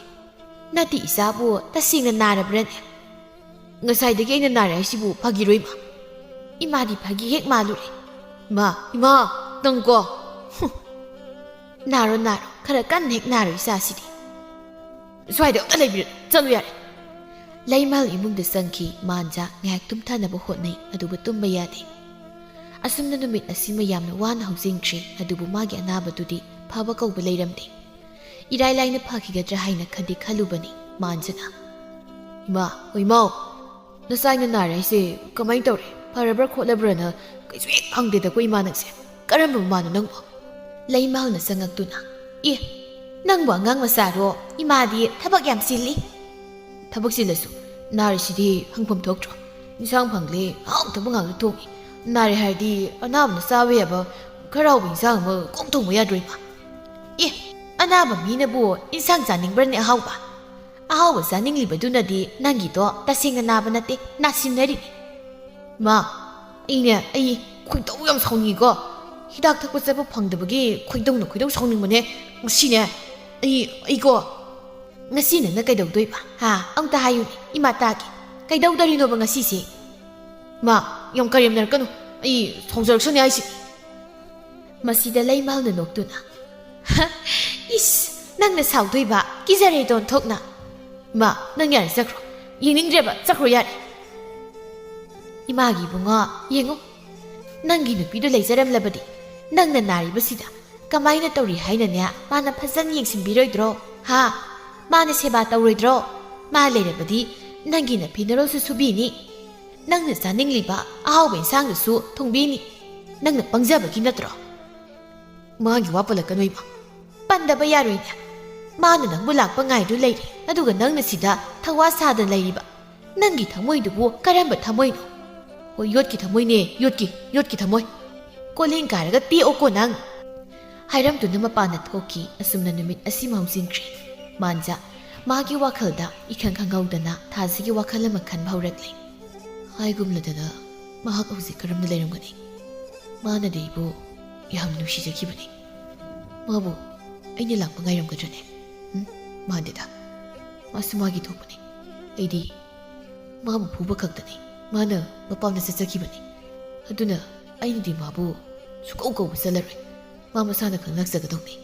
nati isabu tasingna narabrane ngasai dagi aina nare haisibu phagiroi ma imadi phagi hek malure ima tangko naro khara kan hek naro isa sidi swaida ta leibir chalu yare laimal imungda sangki manja ngak tumthana bo hotnai adubu tumba yade asumna numit asima yamna wana haujingtri adubu magi anabadudi phaba kauba leiramde irai laina phakigadra haina khadi khalubani manjana ima oimau nasaina nare se kamai tawre parabra kholabrana kaisu ek angde da koi manakse karamba manu nangbo laimal na sangaktuna nangbo angang masaro imadi thabak yam silli thabak silasu nare sidi hangpham thoktro nisang phangle hang thabang ang thoki nare hardi anabna sawe aba kharau binsang ma komthong ya droi ma anaba mina bu insang janingbrane ahawba ahawba janinglibadunadi nangido tasingna naba nate nasinari ma ine ai khoidaw yam sauni go hidak thakpa chapa phangdabagi khoidaw sauningmane ngasine ai go ngasine na kaidaw doiba ha amta hayuni imataki kaidaw darino ba ngasisi ma yam karyam narkanu ai thongjarsani aisi masida laimal na noktuna is nangna saudoi ba kizare don thokna ma nang yar sakro yiningdreba sakro yare imagi bunga yengo nangi nupido leijaram labadi nangna nari basida kamaina tawri haina nya mana phajan yengsinbiroidro ha mana seba tawroidro ma leirabadi nangi na pinaro su subini ꯅꯪꯅ ꯆꯥꯅꯤꯡꯂꯤꯕ ꯑꯍꯥꯎꯕ ꯏꯟꯁꯥꯡꯗꯨꯁꯨ ꯊꯣꯡꯕꯤꯅꯤ ꯅꯪꯅ ꯄꯪꯖꯕꯒꯤ ꯅꯠꯇ꯭ꯔꯣ ꯃꯥꯒꯤ ꯋꯥ ꯄꯜꯂꯛꯀꯅꯣ ꯏꯃꯥ ꯄꯟꯗꯕ ꯌꯥꯔꯣꯏꯅꯦ ꯃꯥꯅ ꯅꯪꯕꯨ ꯂꯥꯛꯄ ꯉꯥꯏꯗꯨ ꯂꯩꯔꯦ ꯑꯗꯨꯒ ꯅꯪꯅ ꯁꯤꯗ ꯊꯋꯥ ꯁꯥꯗꯅ ꯂꯩꯔꯤꯕ ꯅꯪꯒꯤ ꯊꯃꯣꯏꯗꯨꯕꯨ ꯀꯔꯝꯕ ꯊꯃꯣꯏꯅꯣ ꯍꯣꯏ ꯌꯣꯠꯀꯤ ꯊꯃꯣꯏꯅꯦ ꯌꯣꯠꯀꯤ ꯊꯃꯣꯏ ꯀꯣꯂꯦꯡ ꯀꯥꯏꯔꯒ ꯇꯦꯛꯑꯣꯀꯣ ꯅꯪ ꯍꯥꯏꯔꯝꯗꯨꯅ ꯃꯄꯥꯟꯗ ꯊꯣꯛꯈꯤ ꯑꯁꯨꯝꯅ ꯅꯨꯃꯤꯠ ꯑꯁꯤꯃ ꯍꯧꯖꯤꯟꯈ꯭ꯔꯦ ꯃꯥꯟꯖ ꯃꯥꯒꯤ ꯋꯥꯈꯜꯗ ꯏꯈꯪ ꯈꯪꯍꯧꯗꯅ ꯊꯥꯖꯤꯒꯤ ꯋꯥꯈꯜ ꯑꯃ ꯈꯟꯕ ꯍꯧꯔꯛꯂꯦ ꯍꯥꯏꯒꯨꯝꯂꯗꯅ ꯃꯍꯥꯛ ꯍꯧꯖꯤꯛ ꯀꯔꯝꯅ ꯂꯩꯔꯝꯒꯅꯤ ꯃꯥꯅꯗꯤ ꯑꯩꯕꯨ ꯌꯥꯝ ꯅꯨꯡꯁꯤꯖꯈꯤꯕꯅꯤ ꯃꯥꯕꯨ ꯑꯩꯅ ꯂꯥꯛꯄ ꯉꯥꯏꯔꯝꯒꯗ꯭ꯔꯅꯦ ꯃꯥꯟꯗꯦꯗ ꯃꯥꯁꯨ ꯃꯥꯒꯤ ꯊꯣꯛꯄꯅꯤ ꯑꯩꯗꯤ ꯃꯥꯕꯨ ꯐꯨꯕ ꯈꯛꯇꯅꯤ ꯃꯥꯅ ꯃꯄꯥꯝꯗ ꯆꯠꯆꯈꯤꯕꯅꯤ ꯑꯗꯨꯅ ꯑꯩꯅꯗꯤ ꯃꯥꯕꯨ ꯁꯨꯀꯧ ꯀꯧꯕ ꯆꯠꯂꯔꯣꯏ ꯃꯥ ꯃꯁꯥꯅ ꯈꯪ ꯂꯥꯛꯆꯒꯗꯧꯅꯤ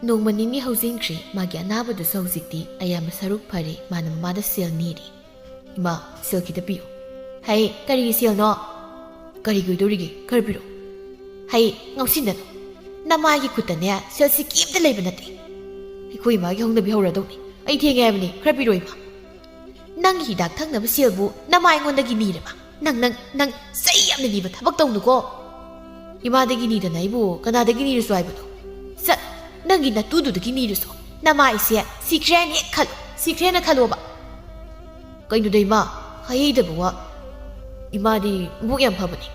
ꯅꯣꯡꯃ ꯅꯤꯅꯤ ꯍꯧꯖꯤꯟꯈ꯭ꯔꯦ ꯃꯥꯒꯤ ꯑꯅꯥꯕꯗꯨꯁꯨ ꯍꯧꯖꯤꯛꯇꯤ ꯑꯌꯥꯝꯕ ꯁꯔꯨꯛ ꯐꯔꯦ ꯃꯥꯅ ꯃꯃꯥꯗ ꯁꯦꯜ ꯅꯤꯔꯤ ꯏꯃꯥ ꯁꯦꯜ ꯈꯤꯇ ꯄꯤꯌꯨ ꯍꯩ ꯀꯔꯤꯒꯤ ꯁꯦꯜꯅꯣ ꯀꯔꯤꯒꯤ ꯑꯣꯏꯗꯧꯔꯤꯒꯦ ꯈꯔ ꯄꯤꯔꯛꯎ ꯍꯩ ꯉꯥꯎꯁꯤꯟꯅꯅꯨ ꯅꯃꯥꯒꯤ ꯈꯨꯠꯇꯅꯦ ꯁꯦꯜꯁꯤ ꯀꯦꯝꯇ ꯂꯩꯕ ꯅꯠꯇꯦ ꯑꯩꯈꯣꯏ ꯏꯃꯥꯒꯤ ꯍꯧꯅꯕꯤ ꯍꯧꯔꯗꯧꯅꯤ ꯑꯩ ꯊꯦꯡꯉꯦ ꯍꯥꯏꯕꯅꯤ ꯈꯔ ꯄꯤꯔꯛꯑꯣ ꯏꯃꯥ ꯅꯪꯒꯤ ꯍꯤꯗꯥꯛ ꯊꯛꯅꯕ ꯁꯦꯜꯕꯨ ꯅꯃꯥ ꯑꯩꯉꯣꯟꯗꯒꯤ ꯅꯤꯔꯕ ꯅꯪ ꯆꯩ ꯌꯥꯝꯅ ꯅꯤꯕ ꯊꯕꯛ ꯇꯧꯅꯨꯀꯣ ꯏꯃꯥꯗꯒꯤ ꯅꯤꯗꯅ ꯑꯩꯕꯨ ꯀꯅꯥꯗꯒꯤ ꯅꯤꯔꯁꯨ ꯍꯥꯏꯕꯅꯣ ꯆꯠ ꯅꯪꯒꯤ ꯅꯇꯨꯗꯨꯗꯒꯤ ꯅꯤꯔꯁꯨ ꯅꯃꯥ ꯑꯩꯁꯦ ꯁꯤꯈ꯭ꯔꯦꯅ ꯈꯜꯂꯣꯕ ꯀꯩꯅꯣꯗ ꯏꯃꯥ ꯍꯩꯗꯕ ꯋꯥ ꯏꯃꯥꯗꯤ ꯃꯕꯨꯛ ꯌꯥꯝ ꯐꯕꯅꯤ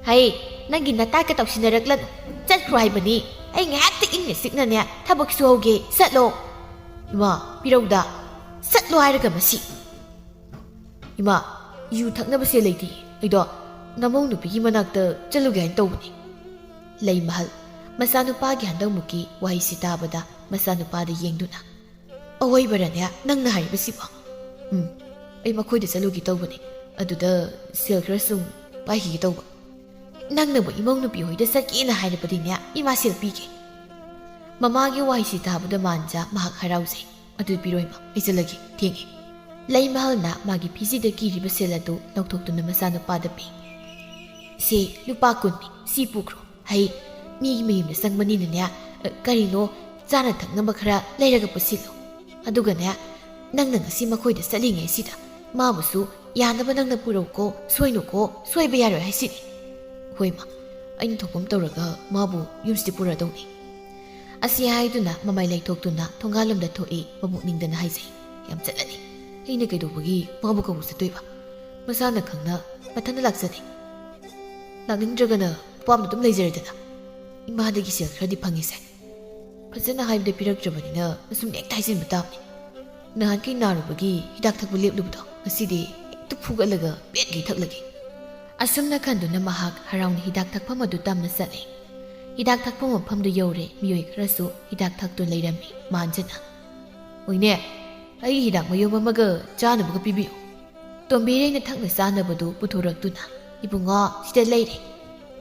ꯍꯩ ꯅꯪꯒꯤ ꯅꯇꯥꯛꯀ ꯇꯧꯁꯤꯟꯅꯔꯛꯂꯅꯨ ꯆꯠꯈ꯭ꯔꯣ ꯍꯥꯏꯕꯅꯤ ꯑꯩ ꯉꯥꯏꯍꯥꯛꯇ ꯏꯪꯅ ꯆꯤꯛꯅꯅꯦ ꯊꯕꯛ ꯁꯨꯍꯧꯒꯦ ꯆꯠꯂꯣ ꯏꯃꯥ ꯄꯤꯔꯧꯗ ꯆꯠꯂꯣ ꯍꯥꯏꯔꯒ ꯃꯁꯤ ꯏꯃꯥ ꯌꯨ ꯊꯛꯅꯕ ꯁꯦꯜ ꯂꯩꯇꯦ ꯑꯩꯗꯣ ꯅꯃꯧ ꯅꯨꯄꯤꯒꯤ ꯃꯅꯥꯛꯇ ꯆꯠꯂꯨꯒꯦ ꯍꯥꯏꯅ ꯇꯧꯕꯅꯤ ꯂꯩꯃꯍꯜ ꯃꯆꯥꯅꯨꯄꯥꯒꯤ ꯍꯟꯗꯛꯃꯨꯛꯀꯤ ꯋꯥꯍꯩꯁꯤ ꯇꯥꯕꯗ ꯃꯆꯥꯅꯨꯄꯥꯗ ꯌꯦꯡꯗꯨꯅ ꯑꯋꯣꯏꯕꯔꯅꯦ ꯅꯪꯅ ꯍꯥꯏꯔꯤꯕꯁꯤꯕꯣ ꯑꯩ ꯃꯈꯣꯏꯗ ꯆꯠꯂꯨꯒꯦ ꯇꯧꯕꯅꯤ ꯑꯗꯨꯗ ꯁꯦꯜ ꯈꯔ ꯁꯨꯝ ꯄꯥꯏꯈꯤꯒꯦ ꯇꯧꯕ ꯅꯪꯅꯕꯨ ꯏꯃꯧ ꯅꯨꯄꯤ ꯍꯣꯏꯗ ꯆꯠꯀꯦꯅ ꯍꯥꯏꯔꯕꯗꯤꯅꯦ ꯏꯃꯥ ꯁꯦꯜ ꯄꯤꯒꯦ ꯃꯃꯥꯒꯤ ꯋꯥꯍꯩꯁꯤ ꯇꯥꯕꯗ ꯃꯥꯟꯖ ꯃꯍꯥꯛ ꯍꯔꯥꯎꯖꯩ ꯑꯗꯨ ꯄꯤꯔꯣ ꯏꯃꯥ ꯑꯩ ꯆꯠꯂꯒꯦ ꯊꯦꯡꯉꯦ ꯂꯩꯃꯍꯜꯅ ꯃꯥꯒꯤ ꯐꯤꯖꯤꯗ ꯀꯤꯔꯤꯕ ꯁꯦꯜ ꯑꯗꯨ ꯂꯧꯊꯣꯛꯇꯨꯅ ꯃꯆꯥꯅꯨꯄꯥꯗ ꯄꯤ ꯁꯤ ꯂꯨꯄꯥ 10ꯅꯤ ꯁꯤ ꯄꯨꯈ꯭ꯔꯣ ꯍꯩ ꯃꯤꯒꯤ ꯃꯌꯨꯝꯗ ꯆꯪꯕꯅꯤꯅꯅꯦ ꯀꯔꯤꯅꯣ ꯆꯥꯅ ꯊꯛꯅꯕ ꯈꯔ ꯂꯩꯔꯒ ꯄꯨꯁꯤꯜꯂꯨ ꯑꯗꯨꯒꯅꯦ ꯅꯪꯅ ꯉꯁꯤ ꯃꯈꯣꯏꯗ ꯆꯠꯂꯤꯉꯩꯁꯤꯗ ꯃꯥꯕꯨꯁꯨ ꯌꯥꯅꯕ ꯅꯪꯅ ꯄꯨꯔꯧꯀꯣ ꯁꯣꯏꯅꯨꯀꯣ ꯁꯣꯏꯕ ꯌꯥꯔꯣꯏ ꯍꯥꯏꯁꯤꯅꯤ ꯍꯣꯏ ꯃꯥ ꯑꯩꯅ ꯊꯣꯛꯐꯝ ꯇꯧꯔꯒ ꯃꯥꯕꯨ ꯌꯨꯝꯁꯤꯗ ꯄꯨꯔꯗꯧꯅꯤ ꯑꯁꯤ ꯍꯥꯏꯗꯨꯅ ꯃꯃꯥꯏ ꯂꯩꯊꯣꯛꯇꯨꯅ ꯊꯣꯡꯒꯥꯜꯂꯣꯝꯗ ꯊꯣꯛꯏ ꯃꯕꯨꯛ ꯅꯤꯡꯗꯅ ꯍꯥꯏꯖꯩ ꯌꯥꯝ ꯆꯠꯂꯅꯤ ꯑꯩꯅ ꯀꯩꯗꯧꯕꯒꯤ ꯃꯥꯕꯨ ꯀꯧꯕ ꯆꯠꯇꯣꯏꯕ ꯃꯁꯥꯅ ꯈꯪꯅ ꯃꯊꯟꯇ ꯂꯥꯛꯆꯅꯤ ꯂꯥꯛꯅꯤꯡꯗ꯭ꯔꯒꯅ ꯃꯄꯥꯝꯗ ꯑꯗꯨꯝ ꯂꯩꯖꯔꯦꯗꯅ ꯏꯃꯥꯗꯒꯤ ꯁꯦꯜ ꯈꯔꯗꯤ ꯐꯪꯉꯤꯁꯦ ꯐꯖꯅ ꯍꯥꯏꯕꯗ ꯄꯤꯔꯛꯇ꯭ꯔꯕꯅꯤꯅ ꯑꯁꯨꯝ ꯍꯦꯛꯇ ꯍꯥꯏꯖꯤꯟꯕ ꯇꯥꯕꯅꯤ ꯅꯍꯥꯟꯈꯩ ꯅꯥꯔꯨꯕꯒꯤ ꯍꯤꯗꯥꯛ ꯊꯛꯄ ꯂꯦꯞꯂꯨꯕꯗꯣ ꯉꯁꯤꯗꯤ ꯍꯦꯛꯇ ꯐꯨꯒꯠꯂꯒ ꯄꯦꯠꯈꯩ ꯊꯛꯂꯒꯦ ꯑꯁꯨꯝꯅ ꯈꯟꯗꯨꯅ ꯃꯍꯥꯛ ꯍꯔꯥꯎꯅ ꯍꯤꯗꯥꯛ ꯊꯛꯐꯝ ꯑꯗꯨ ꯇꯝꯅ ꯆꯠꯂꯤ ꯍꯤꯗꯥꯛ ꯊꯛꯄ ꯃꯐꯝꯗꯨ ꯌꯧꯔꯦ ꯃꯤꯑꯣꯏ ꯈꯔꯁꯨ ꯍꯤꯗꯥꯛ ꯊꯛꯇꯨꯅ ꯂꯩꯔꯝꯃꯤ ꯃꯥꯟꯖꯅ ꯍꯣꯏꯅꯦ ꯑꯩ ꯍꯤꯗꯥꯛ ꯃꯌꯣꯝ ꯑꯃꯒ ꯆꯥꯅꯕꯒ ꯄꯤꯕꯤꯌꯨ ꯇꯣꯝꯕꯤꯔꯩꯅ ꯊꯛꯅ ꯆꯥꯅꯕꯗꯨ ꯄꯨꯊꯣꯔꯛꯇꯨꯅ ꯏꯕꯨꯡꯉꯣ ꯁꯤꯗ ꯂꯩꯔꯦ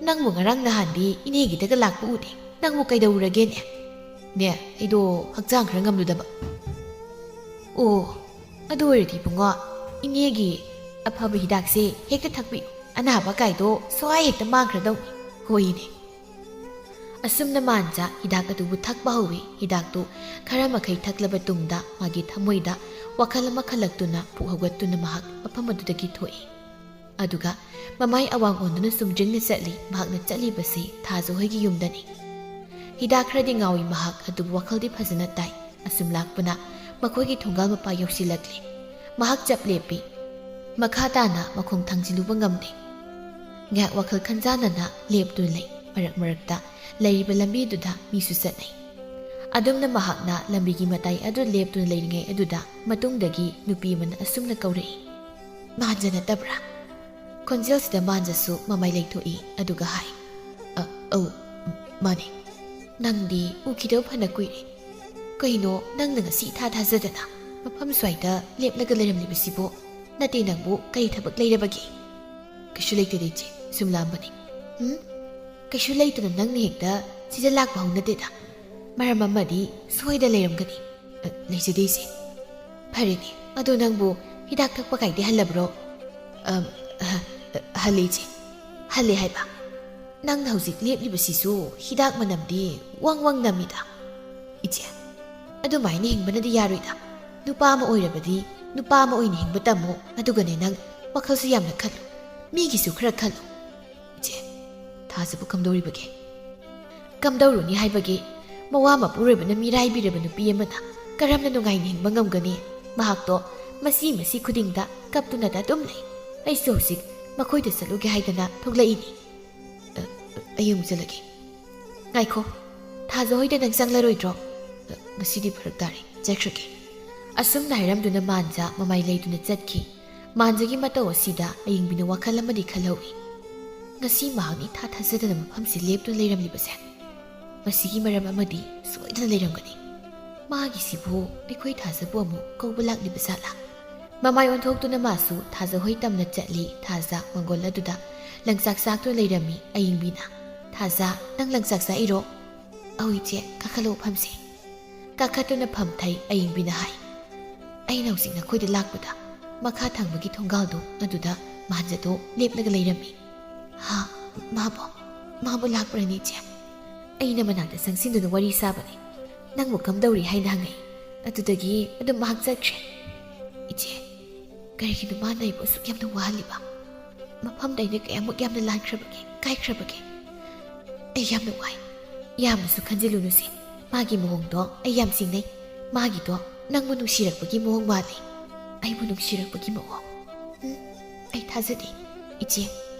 ꯅꯪꯕꯨ ꯉꯔꯥꯡ ꯅꯍꯥꯟꯗꯤ ꯏꯅꯦꯒꯤꯗꯒ ꯂꯥꯛꯄ ꯎꯗꯦ ꯅꯪꯕꯨ ꯀꯩꯗꯧꯔꯒꯦꯅꯦ ꯅꯦ ꯑꯩꯗꯣ ꯍꯛꯆꯥꯡ ꯈꯔ ꯉꯝꯂꯨꯗꯕ ꯑꯣ ꯑꯗꯨ ꯑꯣꯏꯔꯗꯤ ꯏꯕꯨꯡꯉꯣ ꯏꯅꯦꯒꯤ ꯑꯐꯕ ꯍꯤꯗꯥꯛꯁꯦ ꯍꯦꯛꯇ ꯊꯛꯄꯤꯌꯨ ꯑꯅꯥꯕ ꯀꯥꯏꯗꯣ ꯁ꯭ꯋꯥꯏ ꯍꯦꯛꯇ ꯃꯥꯡꯈ꯭ꯔꯗꯧꯅꯤ ꯍꯣꯏꯅꯦ ꯑꯁꯨꯝꯅ ꯃꯥꯟꯖ ꯍꯤꯗꯥꯛ ꯑꯗꯨꯕꯨ ꯊꯛꯄ ꯍꯧꯋꯤ ꯍꯤꯗꯥꯛꯇꯨ ꯈꯔ ꯃꯈꯩ ꯊꯛꯂꯕ ꯇꯨꯡꯗ ꯃꯥꯒꯤ ꯊꯃꯣꯏꯗ ꯋꯥꯈꯜ ꯑꯃ ꯈꯜꯂꯛꯇꯨꯅ ꯄꯨꯛ ꯍꯧꯒꯠꯇꯨꯅ ꯃꯍꯥꯛ ꯃꯐꯝ ꯑꯗꯨꯗꯒꯤ ꯊꯣꯛꯏ ꯑꯗꯨꯒ ꯃꯃꯥꯏ ꯑꯋꯥꯡ ꯑꯣꯟꯗꯨꯅ ꯆꯨꯝꯗ꯭ꯔꯤꯡꯅ ꯆꯠꯂꯤ ꯃꯍꯥꯛꯅ ꯆꯠꯂꯤꯕꯁꯤ ꯊꯥꯖ ꯍꯣꯏꯒꯤ ꯌꯨꯝꯗꯅꯤ ꯍꯤꯗꯥꯛ ꯈꯔꯗꯤ ꯉꯥꯎꯏ ꯃꯍꯥꯛ ꯑꯗꯨꯕꯨ ꯋꯥꯈꯜꯗꯤ ꯐꯖꯅ ꯇꯥꯏ ꯑꯁꯨꯝ ꯂꯥꯛꯄꯅ ꯃꯈꯣꯏꯒꯤ ꯊꯣꯡꯒꯥꯜ ꯃꯄꯥ ꯌꯧꯁꯤꯜꯂꯛꯂꯤ ꯃꯍꯥꯛ ꯆꯞ ꯂꯦꯞꯄꯤ ꯃꯈꯥ ꯇꯥꯅ ꯃꯈꯣꯡ ꯊꯥꯡꯖꯤꯜꯂꯨꯕ ꯉꯝꯗꯦ ꯉꯥꯏꯍꯥꯛ ꯋꯥꯈꯜ ꯈꯟꯖꯥꯟꯅꯅ ꯂꯦꯞꯇꯨꯅ ꯂꯩ ꯃꯔꯛ ꯃꯔꯛꯇ ꯂꯩꯔꯤꯕ ꯂꯝꯕꯤꯗꯨꯗ ꯃꯤꯁꯨ ꯆꯠꯅꯩ ꯑꯗꯨꯝꯅ ꯃꯍꯥꯛꯅ ꯂꯝꯕꯤꯒꯤ ꯃꯇꯥꯏ ꯑꯗꯨ ꯂꯦꯞꯇꯨꯅ ꯂꯩꯔꯤꯉꯩ ꯑꯗꯨꯗ ꯃꯇꯨꯡꯗꯒꯤ ꯅꯨꯄꯤ ꯑꯃꯅ ꯑꯁꯨꯝꯅ ꯀꯧꯔꯛꯏ ꯃꯥꯟꯖ ꯅꯠꯇꯕ꯭ꯔꯥ ꯈꯣꯟꯖꯦꯜꯁꯤꯗ ꯃꯥꯟꯖꯁꯨ ꯃꯃꯥꯏ ꯂꯩꯊꯣꯛꯏ ꯑꯗꯨꯒ ꯍꯥꯏ ꯑꯧ ꯃꯥꯅꯦ ꯅꯪꯗꯤ ꯎꯈꯤꯗꯕ ꯐꯅ ꯀꯨꯏꯔꯦ ꯀꯩꯅꯣ ꯅꯪꯅ ꯉꯁꯤ ꯏꯊꯥ ꯊꯥꯖꯗꯅ ꯃꯐꯝ ꯁ꯭ꯋꯥꯏꯗ ꯂꯦꯞꯂꯒ ꯂꯩꯔꯝꯂꯤꯕꯁꯤꯕꯣ ꯅꯠꯇꯦ ꯅꯪꯕꯨ ꯀꯔꯤ ꯊꯕꯛ ꯂꯩꯔꯕꯒꯦ ꯀꯩꯁꯨ ꯂꯩꯇꯦꯗ ꯏꯆꯦ ꯁꯨꯝ ꯂꯥꯛꯑꯝꯕꯅꯤ ꯀꯩꯁꯨ ꯂꯩꯇꯅ ꯅꯪꯅ ꯍꯦꯛꯇ ꯁꯤꯗ ꯂꯥꯛꯄ ꯍꯧꯅꯗꯦꯗ ꯃꯔꯝ ꯑꯃꯗꯤ ꯁꯣꯏꯗ ꯂꯩꯔꯝꯒꯅꯤ ꯂꯩꯖꯗꯦ ꯏꯆꯦ ꯐꯔꯦꯅꯦ ꯑꯗꯣ ꯅꯪꯕꯨ ꯍꯤꯗꯥꯛ ꯊꯛꯄ ꯀꯥꯏꯗꯤ ꯍꯜꯂꯕ꯭ꯔꯣ ꯍꯜꯂꯦ ꯏꯆꯦ ꯍꯜꯂꯦ ꯍꯥꯏꯕ ꯅꯪꯅ ꯍꯧꯖꯤꯛ ꯂꯦꯞꯂꯤꯕꯁꯤꯁꯨ ꯍꯤꯗꯥꯛ ꯃꯅꯝꯗꯤ ꯋꯪ ꯅꯝꯃꯤꯗ ꯏꯆꯦ ꯑꯗꯨꯃꯥꯏꯅ ꯍꯤꯡꯕꯅꯗꯤ ꯌꯥꯔꯣꯏꯗ ꯅꯨꯄꯥ ꯑꯃ ꯑꯣꯏꯔꯕꯗꯤ ꯅꯨꯄꯥ ꯑꯃ ꯑꯣꯏꯅ ꯍꯤꯡꯕ ꯇꯝꯃꯨ ꯑꯗꯨꯒꯅꯦ ꯅꯪ ꯋꯥꯈꯜꯁꯨ ꯌꯥꯝꯅ ꯈꯜꯂꯨ ꯃꯤꯒꯤꯁꯨ ꯈꯔ ꯈꯜꯂꯨ ꯏꯆꯦ ꯊꯥꯖꯕꯨ ꯀꯝꯗꯧꯔꯤꯕꯒꯦ ꯀꯝꯗꯧꯔꯨꯅꯤ ꯍꯥꯏꯕꯒꯦ ꯃꯋꯥ ꯃꯄꯨꯔꯣꯏꯕꯅ ꯃꯤꯔꯥꯏꯕꯤꯔꯕ ꯅꯨꯄꯤ ꯑꯃꯅ ꯀꯔꯝꯅ ꯅꯨꯡꯉꯥꯏꯅ ꯍꯤꯡꯕ ꯉꯝꯒꯅꯤ ꯃꯍꯥꯛꯇꯣ ꯃꯁꯤ ꯈꯨꯗꯤꯡꯗ ꯀꯞꯇꯨꯅꯗ ꯑꯗꯨꯝ ꯂꯩ ꯑꯩꯁꯨ ꯍꯧꯖꯤꯛ ꯃꯈꯣꯏꯗ ꯆꯠꯂꯨꯒꯦ ꯍꯥꯏꯗꯅ ꯊꯣꯛꯂꯛꯏꯅꯤ ꯑꯩ ꯑꯃꯨꯛ ꯆꯠꯂꯒꯦ ꯉꯥꯏꯈꯣ ꯊꯥꯖ ꯍꯣꯏꯗ ꯅꯪ ꯆꯪꯂꯔꯣꯏꯗ꯭ꯔꯣ ꯉꯁꯤꯗꯤ ꯐꯔꯛ ꯇꯥꯔꯦ ꯆꯠꯈ꯭ꯔꯒꯦ ꯑꯁꯨꯝꯅ ꯍꯥꯏꯔꯝꯗꯨꯅ ꯃꯥꯟꯖꯥ ꯃꯃꯥꯏ ꯂꯩꯗꯨꯅ ꯆꯠꯈꯤ ꯃꯥꯟꯖꯥꯒꯤ ꯃꯇꯧ ꯑꯁꯤꯗ ꯑꯌꯤꯡꯕꯤꯅ ꯋꯥꯈꯜ ꯑꯃꯗꯤ ꯈꯜꯍꯧꯏ ꯉꯁꯤ ꯃꯍꯥꯛꯅ ꯏꯊꯥ ꯊꯥꯖꯗꯅ ꯃꯐꯝꯁꯤ ꯂꯦꯞꯇꯨꯅ ꯂꯩꯔꯝꯂꯤꯕꯁꯦ ꯃꯁꯤꯒꯤ ꯃꯔꯝ ꯑꯃꯗꯤ ꯁꯣꯏꯗꯅ ꯂꯩꯔꯝꯒꯅꯤ ꯃꯥꯒꯤꯁꯤꯕꯨ ꯑꯩꯈꯣꯏ ꯊꯥꯖꯕꯨ ꯑꯃꯨꯛ ꯀꯧꯕ ꯂꯥꯛꯂꯤꯕ ꯖꯥꯠꯂꯥ ꯃꯃꯥꯏ ꯑꯣꯟꯊꯣꯛꯇꯨꯅ ꯃꯥꯁꯨ ꯊꯥꯖ ꯍꯣꯏ ꯇꯝꯅ ꯆꯠꯂꯤ ꯊꯥꯖ ꯃꯪꯒꯣꯜ ꯑꯗꯨꯗ ꯂꯪꯆꯥꯛ ꯆꯥꯛꯇꯨꯅ ꯂꯩꯔꯝꯃꯤ ꯑꯌꯤꯡꯕꯤꯅ ꯊꯥꯖ ꯅꯪ ꯂꯪꯆꯥꯛ ꯆꯥꯛꯏꯔꯣ ꯑꯧ ꯏꯆꯦ ꯀꯥꯈꯠꯂꯛꯎ ꯐꯝꯁꯦ ꯀꯥꯈꯠꯇꯨꯅ ꯐꯝꯊꯩ ꯑꯌꯤꯡꯕꯤꯅ ꯍꯥꯏ ꯑꯩꯅ ꯍꯧꯖꯤꯛ ꯅꯈꯣꯏꯗ ꯂꯥꯛꯄꯗ ꯃꯈꯥ ꯊꯪꯕꯒꯤ ꯊꯣꯡꯒꯥꯜꯗꯣ ꯑꯗꯨꯗ ꯃꯥꯟꯖꯗꯣ ꯂꯦꯞꯂꯒ ꯂꯩꯔꯝꯃꯤ ꯍꯥ ꯃꯥꯕꯨ ꯂꯥꯛꯄ꯭ꯔꯅꯤ ꯏꯆꯦ ꯑꯩꯅ ꯃꯅꯥꯛꯇ ꯆꯪꯁꯤꯟꯗꯨꯅ ꯋꯥꯔꯤ ꯁꯥꯕꯅꯤ ꯅꯪꯕꯨ ꯀꯝꯗꯧꯔꯤ ꯍꯥꯏꯅ ꯍꯪꯉꯛꯏ ꯑꯗꯨꯗꯒꯤ ꯑꯗꯨꯝ ꯃꯍꯥꯛ ꯆꯠꯈ꯭ꯔꯦ ꯏꯆꯦ ꯀꯔꯤꯒꯤꯅꯣ ꯃꯥꯅ ꯑꯩꯕꯨ ꯑꯁꯨꯛ ꯌꯥꯝꯅ ꯋꯥꯍꯜꯂꯤꯕ ꯃꯐꯝꯗ ꯑꯩꯅ ꯀꯌꯥꯃꯨꯛ ꯌꯥꯝꯅ ꯂꯥꯟꯈ꯭ꯔꯕꯒꯦ ꯀꯥꯏꯈ꯭ꯔꯕꯒꯦ ꯑꯩ ꯌꯥꯝꯅ ꯋꯥꯏ ꯌꯥꯝꯅꯁꯨ ꯈꯟꯖꯤꯜꯂꯨꯅꯨꯁꯤ ꯃꯥꯒꯤ ꯃꯑꯣꯡꯗꯣ ꯑꯩ ꯌꯥꯝ ꯆꯤꯡꯅꯩ ꯃꯥꯒꯤꯗꯣ ꯅꯪꯕꯨ ꯅꯨꯡꯁꯤꯔꯛꯄꯒꯤ ꯃꯑꯣꯡ ꯃꯥꯜꯂꯤ ꯑꯩꯕꯨ ꯅꯨꯡꯁꯤꯔꯛꯄꯒꯤ ꯃꯑꯣꯡ ꯑꯩ ꯊꯥꯖꯗꯦ ꯏꯆꯦ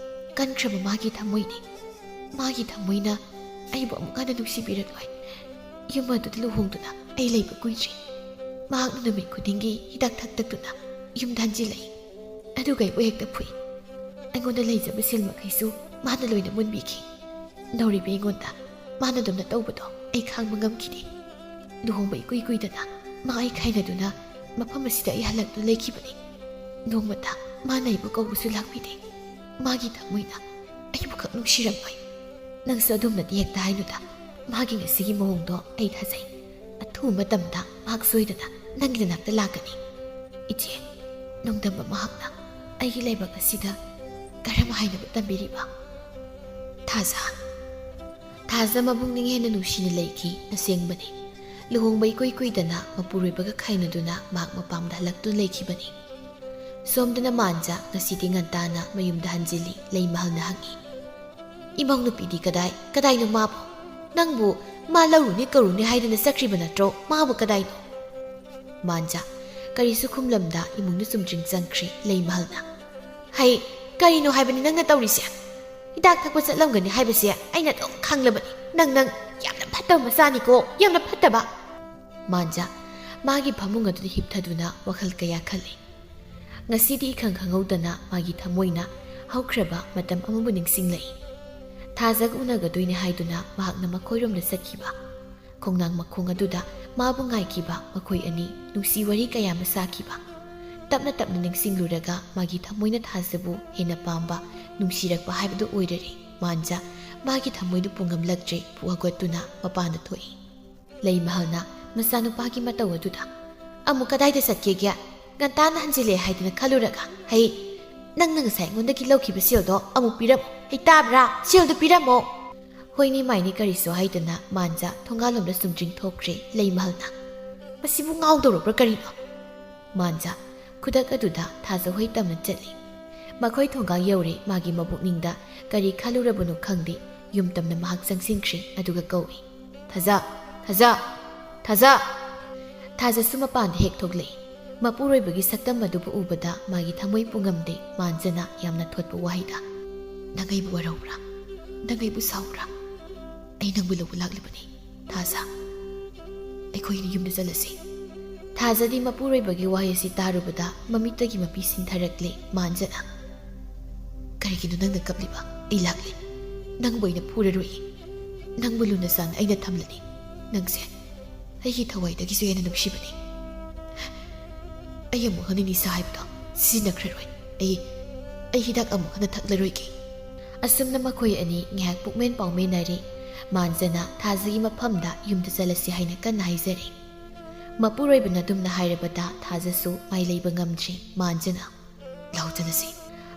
ꯀꯟꯈ꯭ꯔꯕ ꯃꯥꯒꯤ ꯊꯃꯣꯏꯅꯤ ꯃꯥꯒꯤ ꯊꯃꯣꯏꯅ ꯑꯩꯕꯨ ꯑꯃꯨꯛ ꯍꯟꯅ ꯅꯨꯡꯁꯤꯕꯤꯔꯛꯂꯣꯏ ꯌꯨꯝ ꯑꯗꯨꯗ ꯂꯨꯍꯣꯡꯗꯨꯅ ꯑꯩ ꯂꯩꯕ ꯀꯨꯏꯗ꯭ꯔꯤ ꯃꯍꯥꯛꯅ ꯅꯨꯃꯤꯠ ꯈꯨꯗꯤꯡꯒꯤ ꯍꯤꯗꯥꯛ ꯊꯛꯇꯛꯇꯨꯅ ꯌꯨꯝꯗ ꯍꯟꯖꯤꯜꯂꯛꯏ ꯑꯗꯨꯒ ꯑꯩꯕꯨ ꯍꯦꯛꯇ ꯐꯨꯏ ꯑꯩꯉꯣꯟꯗ ꯂꯩꯖꯕ ꯁꯤꯜ ꯃꯈꯩꯁꯨ ꯃꯥꯅ ꯂꯣꯏꯅ ꯃꯨꯟꯕꯤꯈꯤ ꯅꯧꯔꯤꯕ ꯑꯩꯉꯣꯟꯗ ꯃꯥꯅ ꯑꯗꯨꯝꯅ ꯇꯧꯕꯗꯣ ꯑꯩ ꯈꯥꯡꯕ ꯉꯝꯈꯤꯗꯦ ꯂꯨꯍꯣꯡꯕ ꯏꯀꯨꯏ ꯀꯨꯏꯗꯅ ꯃꯥ ꯑꯩ ꯈꯥꯏꯅꯗꯨꯅ ꯃꯐꯝ ꯑꯁꯤꯗ ꯑꯩ ꯍꯜꯂꯛꯇꯨꯅ ꯂꯩꯈꯤꯕꯅꯤ ꯅꯣꯡꯃꯇ ꯃꯥꯅ ꯑꯩꯕꯨ ꯀꯧꯕꯁꯨ ꯂꯥꯛꯄꯤꯗꯦ ꯃꯥꯒꯤ ꯊꯃꯣꯏꯅ ꯑꯩꯕꯨ ꯈꯛ ꯅꯨꯡꯁꯤꯔꯝꯂꯣꯏ ꯅꯪꯁꯨ ꯑꯗꯨꯝꯅꯗꯤ ꯍꯦꯛꯇ ꯍꯥꯏꯅꯨꯗ ꯃꯥꯒꯤ ꯉꯁꯤꯒꯤ ꯃꯑꯣꯡꯗꯣ ꯑꯩ ꯊꯥꯖꯩ ꯑꯊꯨꯕ ꯃꯇꯝꯗ ꯃꯍꯥꯛ ꯁꯣꯏꯗꯅ ꯅꯪꯒꯤ ꯅꯥꯛꯇ ꯂꯥꯛꯀꯅꯤ ꯏꯆꯦ ꯅꯣꯡꯗꯝꯕ ꯃꯍꯥꯛꯅ ꯑꯩꯒꯤ ꯂꯥꯏꯕꯛ ꯑꯁꯤꯗ ꯀꯔꯝ ꯍꯥꯏꯅꯕꯨ ꯇꯝꯕꯤꯔꯤꯕ ꯊꯥꯖ ꯃꯕꯨꯡꯅꯤꯡ ꯍꯦꯟꯅ ꯅꯨꯡꯁꯤꯅ ꯂꯩꯈꯤ ꯑꯁꯦꯡꯕꯅꯤ ꯂꯨꯍꯣꯡꯕ ꯏꯀꯨꯏ ꯀꯨꯏꯗꯅ ꯃꯄꯨꯔꯣꯏꯕꯒ ꯈꯥꯏꯅꯗꯨꯅ ꯃꯍꯥꯛ ꯃꯄꯥꯝꯗ ꯍꯜꯂꯛꯇꯨꯅ ꯂꯩꯈꯤꯕꯅꯤ ꯁꯣꯝꯗꯅ ꯃꯥꯟꯖꯥ ꯉꯁꯤꯗꯤ ꯉꯟꯇꯥꯅ ꯃꯌꯨꯝꯗ ꯍꯟꯖꯤꯜꯂꯤ ꯂꯩꯃꯍꯜꯅ ꯍꯪꯉꯤ ꯏꯃꯧ ꯅꯨꯄꯤꯗꯤ ꯀꯗꯥꯏꯅꯣ ꯃꯥꯕꯨ ꯅꯪꯕꯨ ꯃꯥ ꯂꯧꯔꯨꯅꯤ ꯀꯧꯔꯨꯅꯤ ꯍꯥꯏꯗꯅ ꯆꯠꯈ꯭ꯔꯤꯕ ꯅꯠꯇ꯭ꯔꯣ ꯃꯥꯕꯨ ꯀꯗꯥꯏꯅꯣ ꯃꯥꯟꯖꯥ ꯀꯔꯤꯁꯨ ꯈꯨꯝꯂꯝꯗ ꯏꯃꯨꯡꯗ ꯆꯨꯝꯗ꯭ꯔꯤꯡ ꯆꯪꯈ꯭ꯔꯤ ꯂꯩꯃꯍꯜꯅ ꯍꯩ ꯀꯔꯤꯅꯣ ꯍꯥꯏꯕꯅꯤ ꯅꯪꯅ ꯇꯧꯔꯤꯁꯦ ꯍꯤꯗꯥꯛ ꯊꯛꯄ ꯆꯠꯂꯝꯒꯅꯤ ꯍꯥꯏꯕꯁꯦ ꯑꯩꯅ ꯑꯗꯨꯝ ꯈꯪꯂꯕꯅꯤ ꯅꯪ ꯌꯥꯝꯅ ꯐꯠꯇꯕ ꯃꯆꯥꯅꯤꯀꯣ ꯌꯥꯝꯅ ꯐꯠꯇꯕ ꯃꯥꯟꯖꯥ ꯃꯥꯒꯤ ꯐꯃꯨꯡ ꯑꯗꯨꯗ ꯍꯤꯞꯊꯗꯨꯅ ꯋꯥꯈꯜ ꯀꯌꯥ ꯈꯜꯂꯤ ꯉꯁꯤꯗꯤ ꯏꯈꯪ ꯈꯪꯍꯧꯗꯅ ꯃꯥꯒꯤ ꯊꯃꯣꯏꯅ ꯍꯧꯈ꯭ꯔꯕ ꯃꯇꯝ ꯑꯃꯕꯨ ꯅꯤꯡꯁꯤꯡꯂꯛꯏ ꯊꯥꯖꯒ ꯎꯅꯒꯗꯣꯏꯅꯦ ꯍꯥꯏꯗꯨꯅ ꯃꯍꯥꯛꯅ ꯃꯈꯣꯏꯔꯣꯝꯗ ꯆꯠꯈꯤꯕ ꯈꯣꯡꯅꯥꯡ ꯃꯈꯣꯡ ꯑꯗꯨꯗ ꯃꯥꯕꯨ ꯉꯥꯏꯈꯤꯕ ꯃꯈꯣꯏ ꯑꯅꯤ ꯅꯨꯡꯁꯤ ꯋꯥꯔꯤ ꯀꯌꯥ ꯑꯃ ꯁꯥꯈꯤꯕ ꯇꯞꯅ ꯇꯞꯅ ꯅꯤꯡꯁꯤꯡꯂꯨꯔꯒ ꯃꯥꯒꯤ ꯊꯃꯣꯏꯅ ꯊꯥꯖꯕꯨ ꯍꯦꯟꯅ ꯄꯥꯝꯕ ꯅꯨꯡꯁꯤꯔꯛꯄ ꯍꯥꯏꯕꯗꯨ ꯑꯣꯏꯔꯔꯤ ꯃꯥꯟꯖꯥ ꯃꯥꯒꯤ ꯊꯃꯣꯏꯗꯨ ꯄꯨꯡꯉꯝꯂꯛꯇ꯭ꯔꯦ ꯄꯨꯍꯒꯠꯇꯨꯅ ꯃꯄꯥꯟꯗ ꯊꯣꯛꯏ ꯂꯩꯃꯍꯜꯅ ꯃꯆꯥꯅꯨꯄꯥꯒꯤ ꯃꯇꯧ ꯑꯗꯨꯗ ꯑꯃꯨꯛ ꯀꯗꯥꯏꯗ ꯆꯠꯀꯦꯒꯦ ꯉꯟꯇꯥꯅ ꯍꯟꯖꯤꯜꯂꯦ ꯍꯥꯏꯗꯅ ꯈꯜꯂꯨꯔꯒ ꯍꯩ ꯅꯪꯅ ꯉꯁꯥꯏ ꯑꯩꯉꯣꯟꯗꯒꯤ ꯂꯧꯈꯤꯕ ꯁꯦꯜꯗꯣ ꯑꯃꯨꯛ ꯄꯤꯔꯝꯃꯣ ꯍꯩ ꯇꯥꯕ꯭ꯔꯥ ꯁꯦꯜꯗꯣ ꯄꯤꯔꯝꯃꯣ ꯍꯣꯏꯅꯤ ꯃꯥꯏꯅꯤ ꯀꯔꯤꯁꯨ ꯍꯥꯏꯗꯅ ꯃꯥꯟꯖꯥ ꯊꯣꯡꯒꯥꯜꯂꯣꯝꯗ ꯆꯨꯝꯗ꯭ꯔꯤꯡ ꯊꯣꯛꯈ꯭ꯔꯦ ꯂꯩꯃꯍꯜꯅ ꯃꯁꯤꯕꯨ ꯉꯥꯎꯗꯧꯔꯕ꯭ꯔꯥ ꯀꯔꯤꯅꯣ ꯃꯥꯟꯖꯥ ꯈꯨꯗꯛ ꯑꯗꯨꯗ ꯊꯥꯖꯍꯣꯏ ꯇꯝꯅ ꯆꯠꯂꯤ ꯃꯈꯣꯏ ꯊꯣꯡꯒꯥꯜ ꯌꯧꯔꯦ ꯃꯥꯒꯤ ꯃꯕꯨꯛꯅꯤꯡꯗ ꯀꯔꯤ ꯈꯜꯂꯨꯔꯕꯅꯣ ꯈꯪꯗꯦ ꯌꯨꯝ ꯇꯝꯅ ꯃꯍꯥꯛ ꯆꯪꯁꯤꯟꯈ꯭ꯔꯦ ꯑꯗꯨꯒ ꯀꯧꯏ ꯊꯥꯖꯁꯨ ꯃꯄꯥꯟꯗ ꯍꯦꯛ ꯊꯣꯛꯂꯛꯏ ꯃꯄꯨꯔꯣꯏꯕꯒꯤ ꯁꯛꯇꯝ ꯑꯗꯨꯕꯨ ꯎꯕꯗ ꯃꯥꯒꯤ ꯊꯃꯣꯏ ꯄꯨꯡꯉꯝꯗꯦ ꯃꯥꯟꯖꯅ ꯌꯥꯝꯅ ꯊꯣꯠꯄ ꯋꯥꯍꯩꯗ ꯅꯪ ꯑꯩꯕꯨ ꯋꯥꯔꯧꯕ꯭ꯔꯥ ꯅꯪ ꯑꯩꯕꯨ ꯁꯥꯎꯕ꯭ꯔꯥ ꯑꯩ ꯅꯪꯕꯨ ꯂꯧꯕ ꯂꯥꯛꯂꯤꯕꯅꯤ ꯊꯥꯖ ꯑꯩꯈꯣꯏꯅ ꯌꯨꯝꯗ ꯆꯠꯂꯁꯤ ꯊꯥꯖꯗꯤ ꯃꯄꯨꯔꯣꯏꯕꯒꯤ ꯋꯥꯍꯩ ꯑꯁꯤ ꯇꯥꯔꯨꯕꯗ ꯃꯃꯤꯠꯇꯒꯤ ꯃꯄꯤ ꯁꯤꯟꯊꯔꯛꯂꯦ ꯃꯥꯟꯖꯅ ꯀꯔꯤꯒꯤꯅꯣ ꯅꯪꯅ ꯀꯞꯂꯤꯕ ꯑꯩ ꯂꯥꯛꯂꯦ ꯅꯪꯕꯨ ꯑꯩꯅ ꯐꯨꯔꯔꯣꯏ ꯅꯪꯕꯨ ꯂꯨꯅ ꯆꯥꯟꯅ ꯑꯩꯅ ꯊꯝꯂꯅꯤ ꯅꯪꯁꯦ ꯑꯩꯒꯤ ꯊꯋꯥꯏꯗꯒꯤꯁꯨ ꯍꯦꯟꯅ ꯅꯨꯡꯁꯤꯕꯅꯤ ꯑꯩ ꯑꯃꯨꯛ ꯍꯟꯅ ꯅꯤꯁꯥ ꯍꯥꯏꯕꯗꯣ ꯁꯤꯖꯤꯟꯅꯈ꯭ꯔꯔꯣꯏ ꯑꯩ ꯍꯤꯗꯥꯛ ꯑꯃꯨꯛ ꯍꯟꯅ ꯊꯛꯂꯔꯣꯏꯒꯦ ꯑꯁꯨꯝꯅ ꯃꯈꯣꯏ ꯑꯅꯤ ꯉꯥꯏꯍꯥꯛ ꯄꯨꯛꯃꯦꯟ ꯄꯥꯎꯃꯦꯟꯅꯔꯤ ꯃꯥꯟꯖꯅ ꯊꯥꯖꯒꯤ ꯃꯐꯝꯗ ꯌꯨꯝꯗ ꯆꯠꯂꯁꯤ ꯍꯥꯏꯅ ꯀꯟꯅ ꯍꯥꯏꯖꯔꯤ ꯃꯄꯨꯔꯣꯏꯕꯅ ꯑꯗꯨꯝꯅ ꯍꯥꯏꯔꯕꯗ ꯊꯥꯖꯁꯨ ꯃꯥꯏ ꯂꯩꯕ ꯉꯝꯗ꯭ꯔꯤ ꯃꯥꯟꯖꯅ ꯂꯥꯎꯖꯅꯁꯤ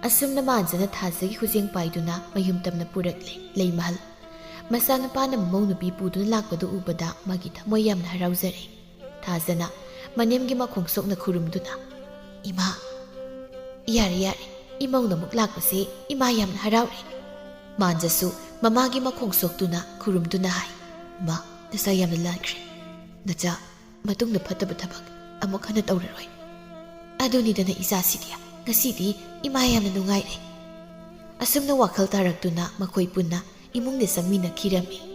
ꯑꯁꯨꯝꯅ ꯃꯥꯟꯖꯅ ꯊꯥꯖꯒꯤ ꯈꯨꯖꯦꯡ ꯄꯥꯏꯗꯨꯅ ꯃꯌꯨꯝ ꯇꯝꯅ ꯄꯨꯔꯛꯂꯦ ꯂꯩꯃꯍꯜ ꯃꯆꯥꯅꯨꯄꯥꯅ ꯃꯃꯧ ꯅꯨꯄꯤ ꯄꯨꯗꯨꯅ ꯂꯥꯛꯄꯗꯨ ꯎꯕꯗ ꯃꯥꯒꯤ ꯊꯃꯣꯏ ꯌꯥꯝꯅ ꯍꯔꯥꯎꯖꯔꯦ ꯊꯥꯖꯅ ꯃꯅꯦꯝꯒꯤ ꯃꯈꯣꯡ ꯁꯣꯛꯅ ꯈꯨꯔꯨꯝꯗꯨꯅ ꯏꯃꯥ ꯌꯥꯔꯦ ꯏꯃꯧꯅ ꯑꯃꯨꯛ ꯂꯥꯛꯄꯁꯦ ꯏꯃꯥ ꯌꯥꯝꯅ ꯍꯔꯥꯎꯔꯦ꯫ ꯃꯥꯟꯖꯁꯨ ꯃꯃꯥꯒꯤ ꯃꯈꯣꯡ ꯁꯣꯛꯇꯨꯅ ꯈꯨꯔꯨꯝꯗꯨꯅ ꯍꯥꯏ, ꯃꯥ ꯅꯆꯥ ꯌꯥꯝꯅ ꯂꯥꯟꯈ꯭ꯔꯦ꯫ ꯅꯆꯥ ꯃꯇꯨꯡꯗ ꯐꯠꯇꯕ ꯊꯕꯛ ꯑꯃꯨꯛ ꯍꯟꯅ ꯇꯧꯔꯔꯣꯏ꯫ ꯑꯗꯨꯅꯤꯗꯅ ꯏꯆꯥꯁꯤꯗꯤ, ꯉꯁꯤꯗꯤ ꯏꯃꯥ ꯌꯥꯝꯅ ꯅꯨꯡꯉꯥꯏꯔꯦ꯫ ꯑꯁꯨꯝꯅ ꯋꯥꯈꯜ ꯇꯥꯔꯛꯇꯨꯅ ꯃꯈꯣꯏ ꯄꯨꯟꯅ ꯏꯃꯨꯡꯗ ꯆꯪꯃꯤꯟꯅꯈꯤꯔꯝꯃꯤ꯫